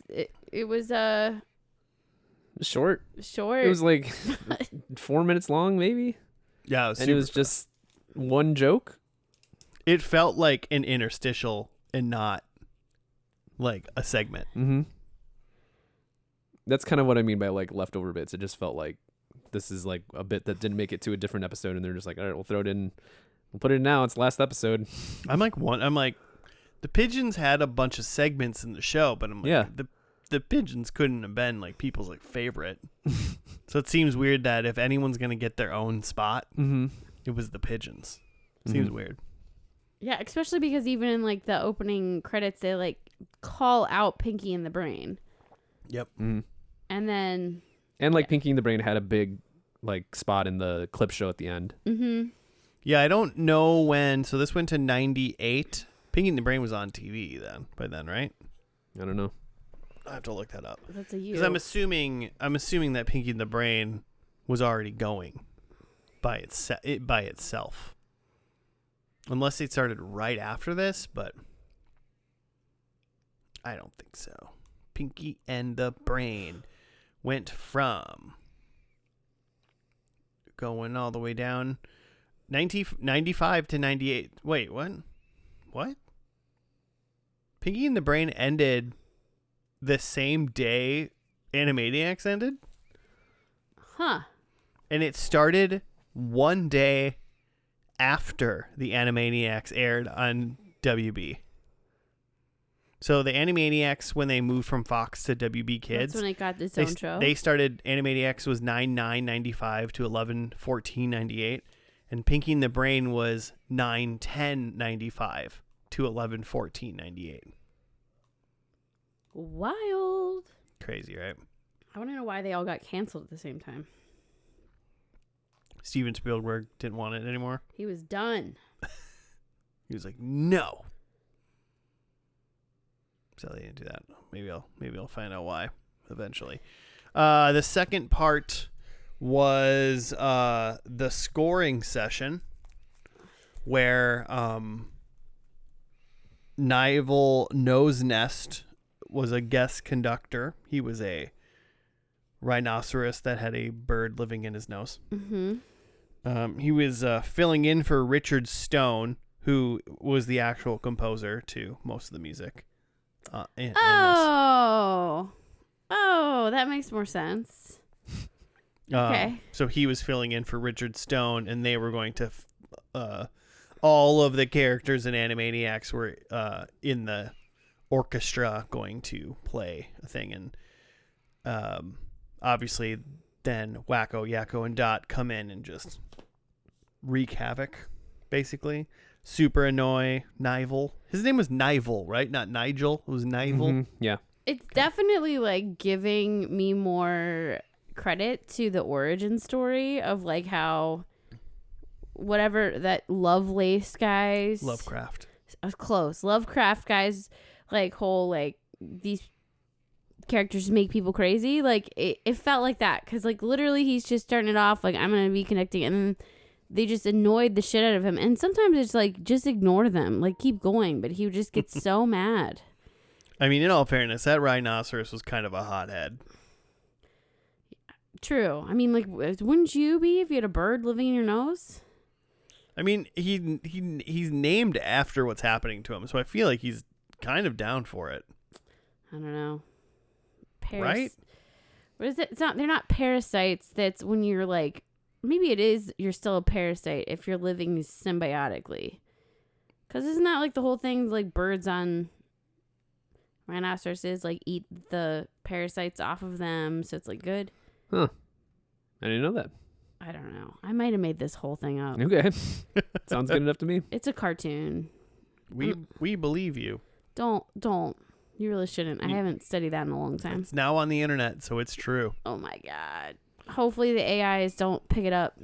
Short. short. It was like 4 minutes long, maybe. Yeah, it was And it was just one joke. It felt like an interstitial and not like a segment. Mm-hmm. That's kind of what I mean by like leftover bits. It just felt like this is like a bit that didn't make it to a different episode, and they're just like, all right, we'll throw it in. We'll put it in now. It's the last episode. I'm like, the pigeons had a bunch of segments in the show, but I'm like, Yeah. the pigeons couldn't have been like people's like favorite. So it seems weird that if anyone's gonna get their own spot, it was the pigeons. Seems weird. Yeah, especially because even in like the opening credits, they like call out Pinky and the Brain. Yep. Mm-hmm. And then Pinky and the Brain had a big like spot in the clip show at the end. Mm-hmm. Yeah, I don't know when. So this went to 98. Pinky and the Brain was on TV by then, right? I don't know. I have to look that up. That's a you. Because I'm assuming that Pinky and the Brain was already going by itself. Unless they started right after this, but I don't think so. Pinky and the Brain went from going all the way down 95 to 98. Wait, what? What? Pinky and the Brain ended the same day Animaniacs ended? Huh. And it started one day after the Animaniacs aired on WB. So the Animaniacs, when they moved from Fox to WB Kids, That's when it got its own show. They started, Animaniacs was 9/9/95 to 11/14/98, and Pinky and the Brain was 9/10/95 to 11/14/98. Wild. Crazy, right? I want to know why they all got canceled at the same time. Steven Spielberg didn't want it anymore. He was done. He was like, no. So they didn't do that. Maybe I'll find out why eventually. The second part was the scoring session where Nivel Nosenest was a guest conductor. He was a rhinoceros that had a bird living in his nose. Mm-hmm. He was filling in for Richard Stone, who was the actual composer to most of the music. In this. Oh, that makes more sense. Okay. So he was filling in for Richard Stone, and they were going to all of the characters in Animaniacs were in the orchestra going to play a thing, and obviously then Wacko, Yakko, and Dot come in and just wreak havoc, basically. Super annoy Nivel. His name was Nivel, right? Not Nigel. It was Nivel. Mm-hmm. Yeah. It's definitely like giving me more credit to the origin story of like how whatever that Lovelace guys. Lovecraft. I was close. Lovecraft guys, like whole like these characters make people crazy. Like it felt like that because like literally he's just starting it off like I'm gonna be connecting, and then they just annoyed the shit out of him. And sometimes it's like just ignore them, like keep going. But he would just get so mad. I mean, in all fairness, that rhinoceros was kind of a hothead. True. I mean, like, wouldn't you be if you had a bird living in your nose? I mean, he's named after what's happening to him, so I feel like he's kind of down for it. I don't know. Right? What is it? It's not. They're not parasites. That's when you're like, maybe it is. You're still a parasite if you're living symbiotically. Because isn't that like the whole thing? Like birds on rhinoceroses like eat the parasites off of them, so it's like good. Huh. I didn't know that. I don't know. I might have made this whole thing up. Okay. Sounds good enough to me. It's a cartoon. We believe you. Don't. You really shouldn't. I haven't studied that in a long time. It's now on the internet, so it's true. Oh my God. Hopefully the AIs don't pick it up.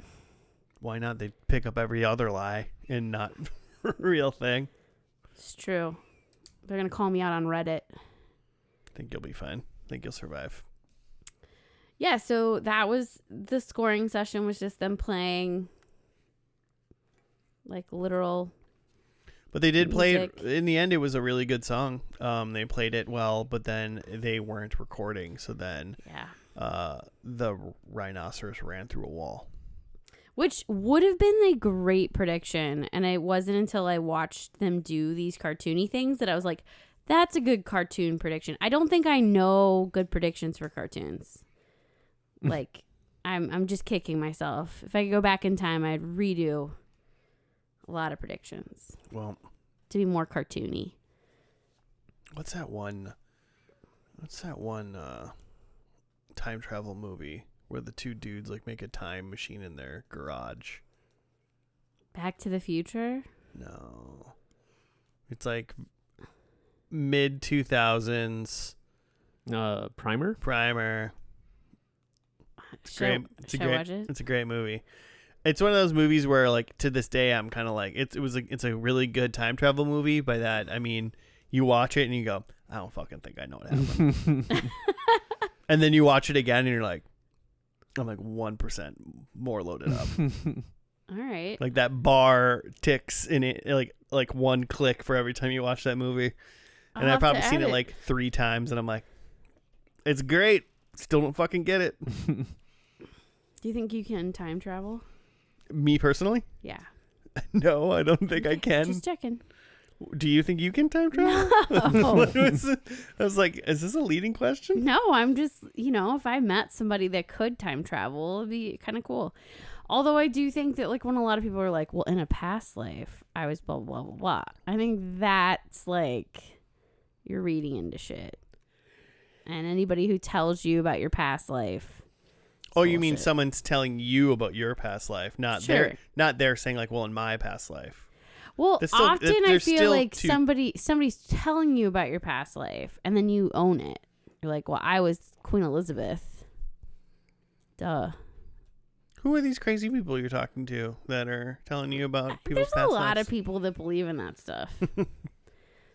Why not? They pick up every other lie and not real thing. It's true. They're going to call me out on Reddit. I think you'll be fine. I think you'll survive. Yeah, so that was the scoring session, was just them playing like literal. But they did play it. Music. In the end, it was a really good song. They played it well, but then they weren't recording. So then Yeah. the rhinoceros ran through a wall. Which would have been a great prediction. And it wasn't until I watched them do these cartoony things that I was like, that's a good cartoon prediction. I don't think I know good predictions for cartoons. Like, I'm just kicking myself. If I could go back in time, I'd redo a lot of predictions Well, to be more cartoony. what's that one time travel movie where the two dudes like make a time machine in their garage? Back to the Future? No. It's like mid 2000s Primer. Great. It's a great watch it? It's a great movie. It's one of those movies where like to this day I'm kind of like it's a really good time travel movie. By that I mean you watch it and you go, I don't fucking think I know what happened. And then you watch it again and you're like, I'm like 1% more loaded up. All right. Like that bar ticks in it like one click for every time you watch that movie. And I've probably seen it like 3 times and I'm like, it's great. Still don't fucking get it. Do you think you can time travel? Me personally? Yeah. No, I don't think I can. Just checking. Do you think you can time travel? No. I was like, is this a leading question? No, I'm just, if I met somebody that could time travel, it'd be kind of cool. Although I do think that, like, when a lot of people are like, well, in a past life, I was blah, blah, blah, blah. I think that's, like, you're reading into shit. And anybody who tells you about your past life. Oh, you mean bullshit. someone's telling you about your past life, not Sure. they're saying like, well, in my past life. Well, There's still- often I there's feel still like two- somebody's telling you about your past life, and then you own it. You're like, well, I was Queen Elizabeth. Duh. Who are these crazy people you're talking to that are telling you about people's There's past a lot lives? of people that believe in that stuff.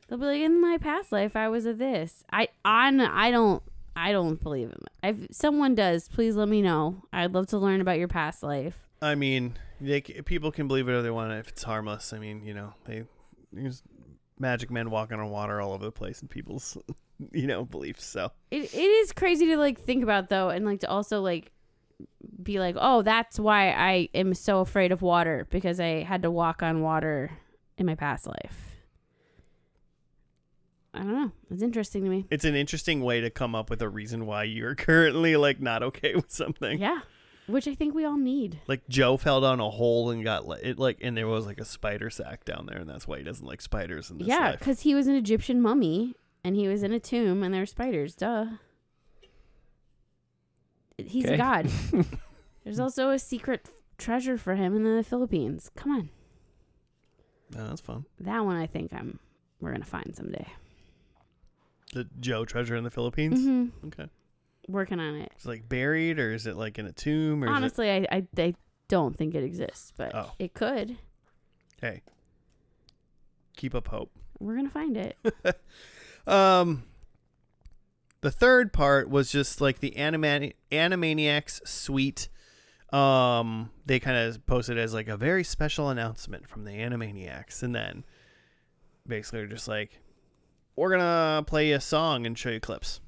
They'll be like, in my past life, I was a this. I don't believe in it. If someone does, please let me know. I'd love to learn about your past life. I mean, people can believe whatever they want if it's harmless. I mean, there's magic men walking on water all over the place in people's, beliefs. So It is crazy to like think about though, and like to also like be like, oh, that's why I am so afraid of water, because I had to walk on water in my past life. I don't know. It's interesting to me. it's an interesting way to come up with a reason why you're currently like not okay with something. Yeah. Which I think we all need. Like Joe fell down a hole and got and there was like a spider sack down there, and that's why he doesn't like spiders in this Yeah, life. because he was an Egyptian mummy and he was in a tomb and there were spiders. Duh. He's a Okay. god. There's also a secret treasure for him in the Philippines. Come on. Oh, that's fun. That one I think we're going to find someday. The Joe treasure in the Philippines. Mm-hmm. Okay. Working on it. It's like buried, or is it like in a tomb? Or Honestly, I don't think it exists, but Oh. it could. Hey, keep up hope. We're going to find it. The third part was just like the Animaniacs suite. They kind of posted as like a very special announcement from the Animaniacs, and then basically they're just like, we're gonna play a song and show you clips.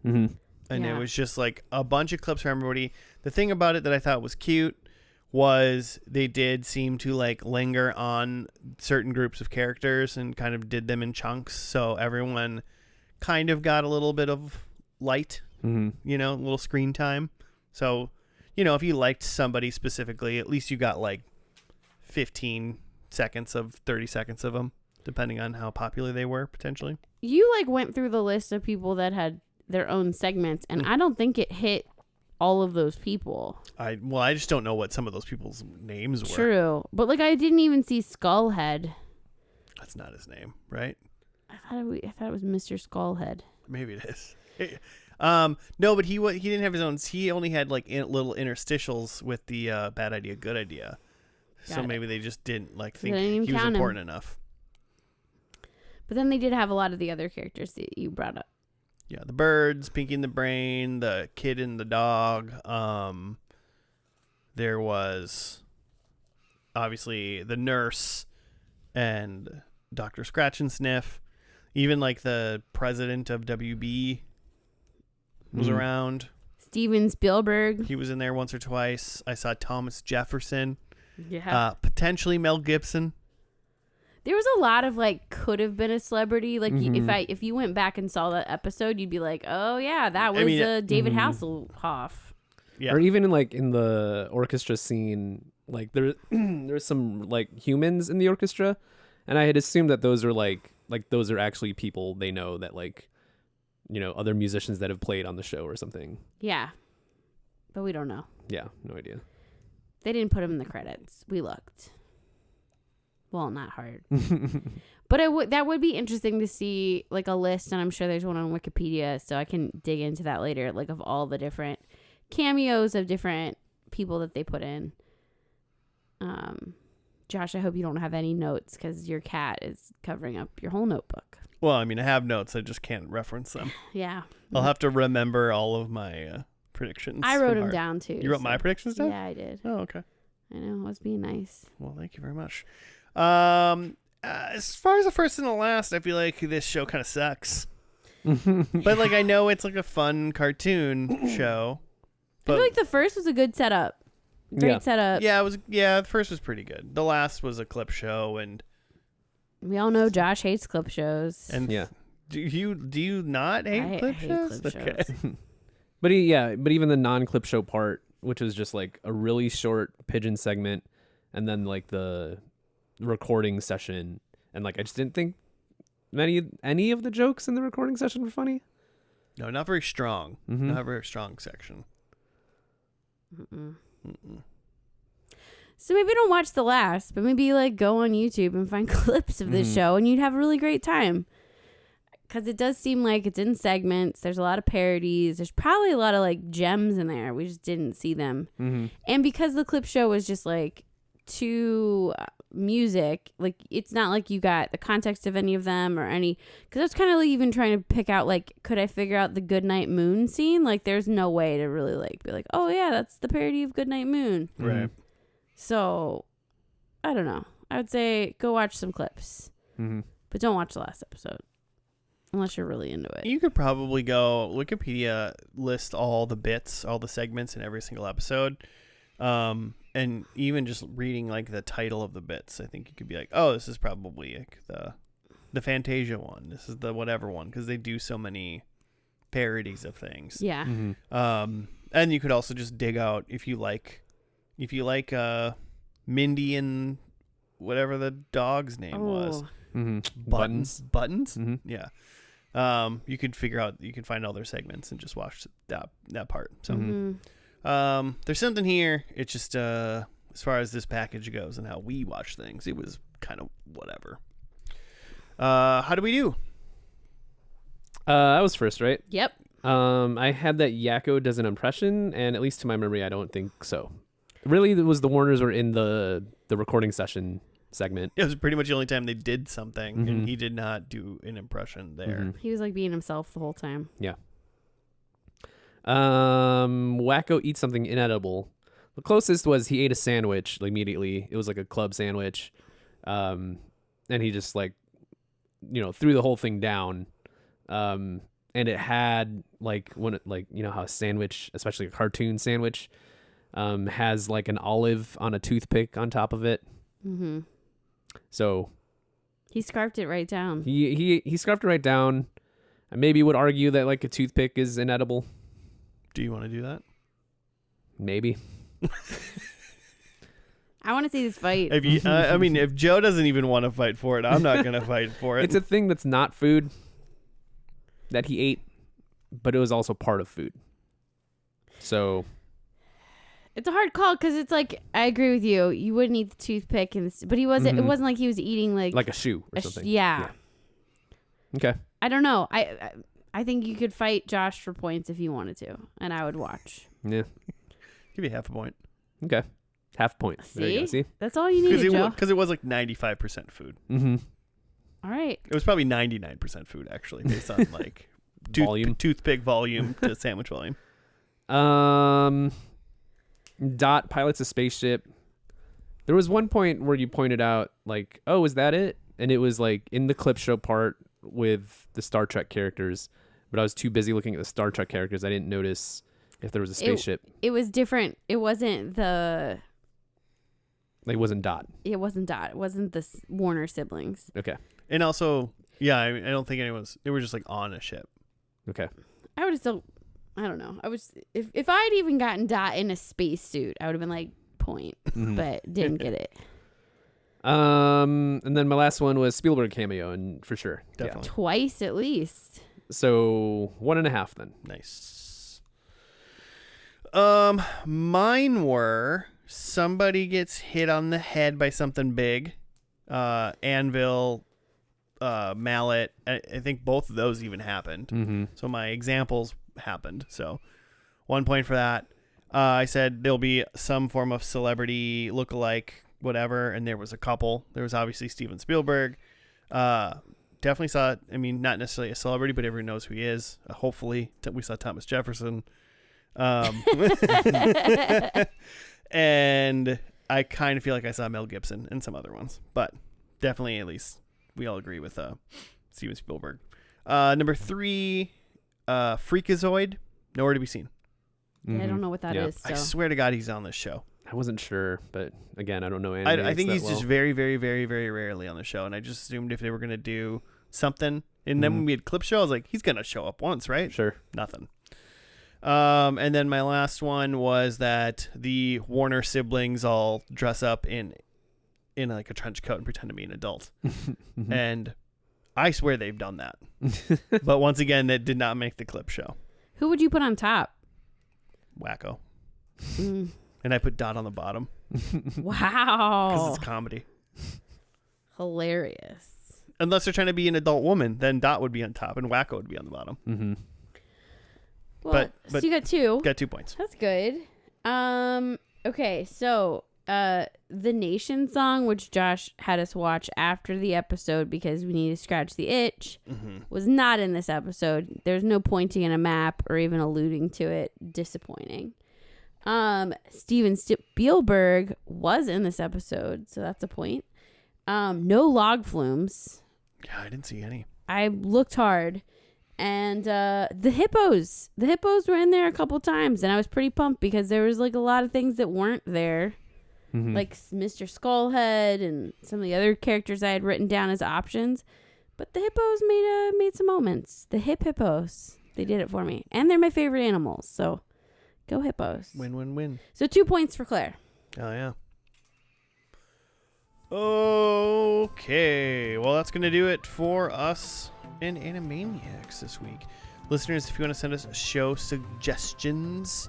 Mm-hmm. And Yeah. it was just like a bunch of clips from everybody. The thing about it that I thought was cute was they did seem to like linger on certain groups of characters and kind of did them in chunks, so everyone kind of got a little bit of light, Mm-hmm. a little screen time. So, if you liked somebody specifically, at least you got like 15 seconds of 30 seconds of them, depending on how popular they were potentially. You like went through the list of people that had their own segments, and I don't think it hit all of those people. I just don't know what some of those people's names were. True. But like I didn't even see Skullhead. That's not his name, right? I thought it was Mr. Skullhead. Maybe it is. No, but he didn't have his own. He only had like little interstitials with the bad idea, good idea. So Got it. maybe they just didn't like They think didn't even he was count him. important enough. But then they did have a lot of the other characters that you brought up. Yeah, the birds, Pinky and the Brain, the kid and the dog. There was obviously the nurse and Dr. Scratch and Sniff. Even like the president of WB was around. Steven Spielberg. He was in there once or twice. I saw Thomas Jefferson. Yeah. Potentially Mel Gibson. There was a lot of like could have been a celebrity. Like if you went back and saw that episode, you'd be like, oh yeah, that was David Hasselhoff. Yeah. Or even in the orchestra scene, like there's some like humans in the orchestra, and I had assumed that those are those are actually people they know that like, you know, other musicians that have played on the show or something. Yeah, but we don't know. Yeah, no idea. They didn't put him in the credits. We looked. Well, not hard. But that would be interesting to see like a list, and I'm sure there's one on Wikipedia, so I can dig into that later, like of all the different cameos of different people that they put in. Josh, I hope you don't have any notes because your cat is covering up your whole notebook. Well, I mean, I have notes. I just can't reference them. Yeah. I'll have to remember all of my predictions. I wrote them down too. You wrote my predictions down? Yeah, I did. Oh, okay. I know. I was being nice. Well, thank you very much. As far as the first and the last, I feel like this show kind of sucks. But like, I know it's like a fun cartoon show. I feel like the first was a good setup. Great setup. Yeah, it was. Yeah, the first was pretty good. The last was a clip show, and we all know Josh hates clip shows. And do you not hate clip shows? Clip shows. But even the non-clip show part, which was just like a really short pigeon segment, and then like the recording session, and like I just didn't think any of the jokes in the recording session were funny. No, not very strong. Not a very strong section. So maybe don't watch the last, but maybe like go on YouTube and find clips of this show, and you'd have a really great time. Because it does seem like it's in segments. There's a lot of parodies. There's probably a lot of like gems in there. We just didn't see them. And because the clip show was just like to music, like it's not like you got the context of any of them or any. Because I was kind of like even trying to pick out like, could I figure out the Goodnight Moon scene? Like there's no way to really like be like, oh yeah, that's the parody of Goodnight Moon. Right. So I don't know. I would say go watch some clips, but don't watch the last episode. Unless you're really into it. You could probably go Wikipedia, list all the bits, all the segments in every single episode. And even just reading like the title of the bits, I think you could be like, oh, this is probably like the Fantasia one. This is the whatever one, because they do so many parodies of things. Yeah. And you could also just dig out if you like Mindy and whatever the dog's name was. Buttons. Yeah. You could find all their segments and just watch that part. So there's something here. It's just as far as this package goes and how we watch things, it was kind of whatever. How do we do? I was first, right? Yep. I had that Yakko does an impression, and at least to my memory, I don't think so. Really, it was the Warners were in the recording session segment. It was pretty much the only time they did something, and he did not do an impression there. He was like being himself the whole time. Yeah. Wacko eats something inedible. The closest was he ate a sandwich immediately. It was like a club sandwich. And he just like, threw the whole thing down. And it had like how a sandwich, especially a cartoon sandwich, has like an olive on a toothpick on top of it. So he scarfed it right down. He scarfed it right down. I maybe would argue that like a toothpick is inedible. Do you want to do that? Maybe. I want to see this fight. If Joe doesn't even want to fight for it, I'm not going to fight for it. It's a thing that's not food that he ate, but it was also part of food. So it's a hard call because it's like, I agree with you. You wouldn't eat the toothpick, but he wasn't. It wasn't like he was eating like a shoe or something. Yeah. Okay. I don't know. I think you could fight Josh for points if you wanted to, and I would watch. Yeah. Give you half a point. Okay. Half a point. See? There you go. See? That's all you needed, Joe. Because it was like 95% food. All right. It was probably 99% food, actually, based on like toothpick volume to sandwich volume. Dot pilots a spaceship. There was one point where you pointed out, like, oh, is that it? And it was like in the clip show part with the Star Trek characters, but I was too busy looking at the Star Trek characters. I didn't notice if there was a spaceship. It was different. It wasn't Like, it wasn't Dot. It wasn't Dot. It wasn't the Warner siblings. Okay. And also, yeah, I don't think they were just like on a ship. Okay. I would have still, I don't know. I was, if I'd even gotten Dot in a spacesuit, I would have been like, point, but didn't get it. And then my last one was Spielberg cameo, and for sure. Definitely. Yeah. Twice at least. So 1.5 then. Nice. Mine were somebody gets hit on the head by something big, anvil, mallet. I think both of those even happened. Mm-hmm. So my examples happened. So 1 point for that. I said there'll be some form of celebrity lookalike, whatever, and there was a couple. There was obviously Steven Spielberg. Definitely saw it. I mean, not necessarily a celebrity, but everyone knows who he is. Hopefully, we saw Thomas Jefferson. And I kind of feel like I saw Mel Gibson and some other ones, but definitely, at least we all agree with Steven Spielberg. Number 3, Freakazoid, nowhere to be seen. I don't know what that is. So. I swear to God, he's on this show. I wasn't sure, but again, I don't know Animaniacs I think that he's well. just very, very, very, very rarely on the show, and I just assumed if they were going to do something, and then when we had clip show, I was like, he's going to show up once, right? Sure. Nothing. And then my last one was that the Warner siblings all dress up in like a trench coat and pretend to be an adult. And I swear they've done that. But once again, that did not make the clip show. Who would you put on top? Wacko. And I put Dot on the bottom. Wow. Because it's comedy. Hilarious. Unless they're trying to be an adult woman, then Dot would be on top and Wacko would be on the bottom. Mm-hmm. Well, But so you got 2. Got 2 points. That's good. Okay, so the Nation song, which Josh had us watch after the episode because we need to scratch the itch, was not in this episode. There's no pointing in a map or even alluding to it. Disappointing. Steven Spielberg was in this episode, so that's a point. No log flumes. Yeah, I didn't see any. I looked hard. And the hippos were in there a couple times, and I was pretty pumped because there was like a lot of things that weren't there, like Mr. Skullhead and some of the other characters I had written down as options. But the hippos made some moments. The hippos, they did it for me, and they're my favorite animals. So go hippos! Win, win, win. So 2 points for Claire. Oh yeah. Okay, well that's gonna do it for us in Animaniacs this week. Listeners, if you want to send us show suggestions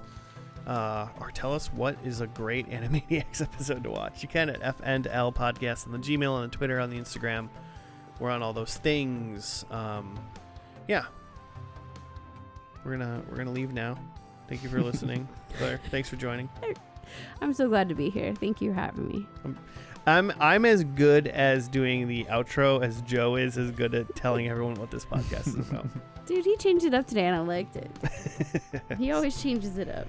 or tell us what is a great Animaniacs episode to watch, you can at FNL Podcast on the Gmail, on the Twitter, on the Instagram. We're on all those things. Yeah, we're gonna leave now. Thank you for listening. Claire, thanks for joining. I'm so glad to be here. Thank you for having me. I'm as good as doing the outro as Joe is as good at telling everyone what this podcast is about. Dude, he changed it up today and I liked it. He always changes it up.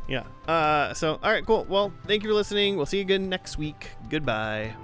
Yeah. So, all right, cool. Well, thank you for listening. We'll see you again next week. Goodbye.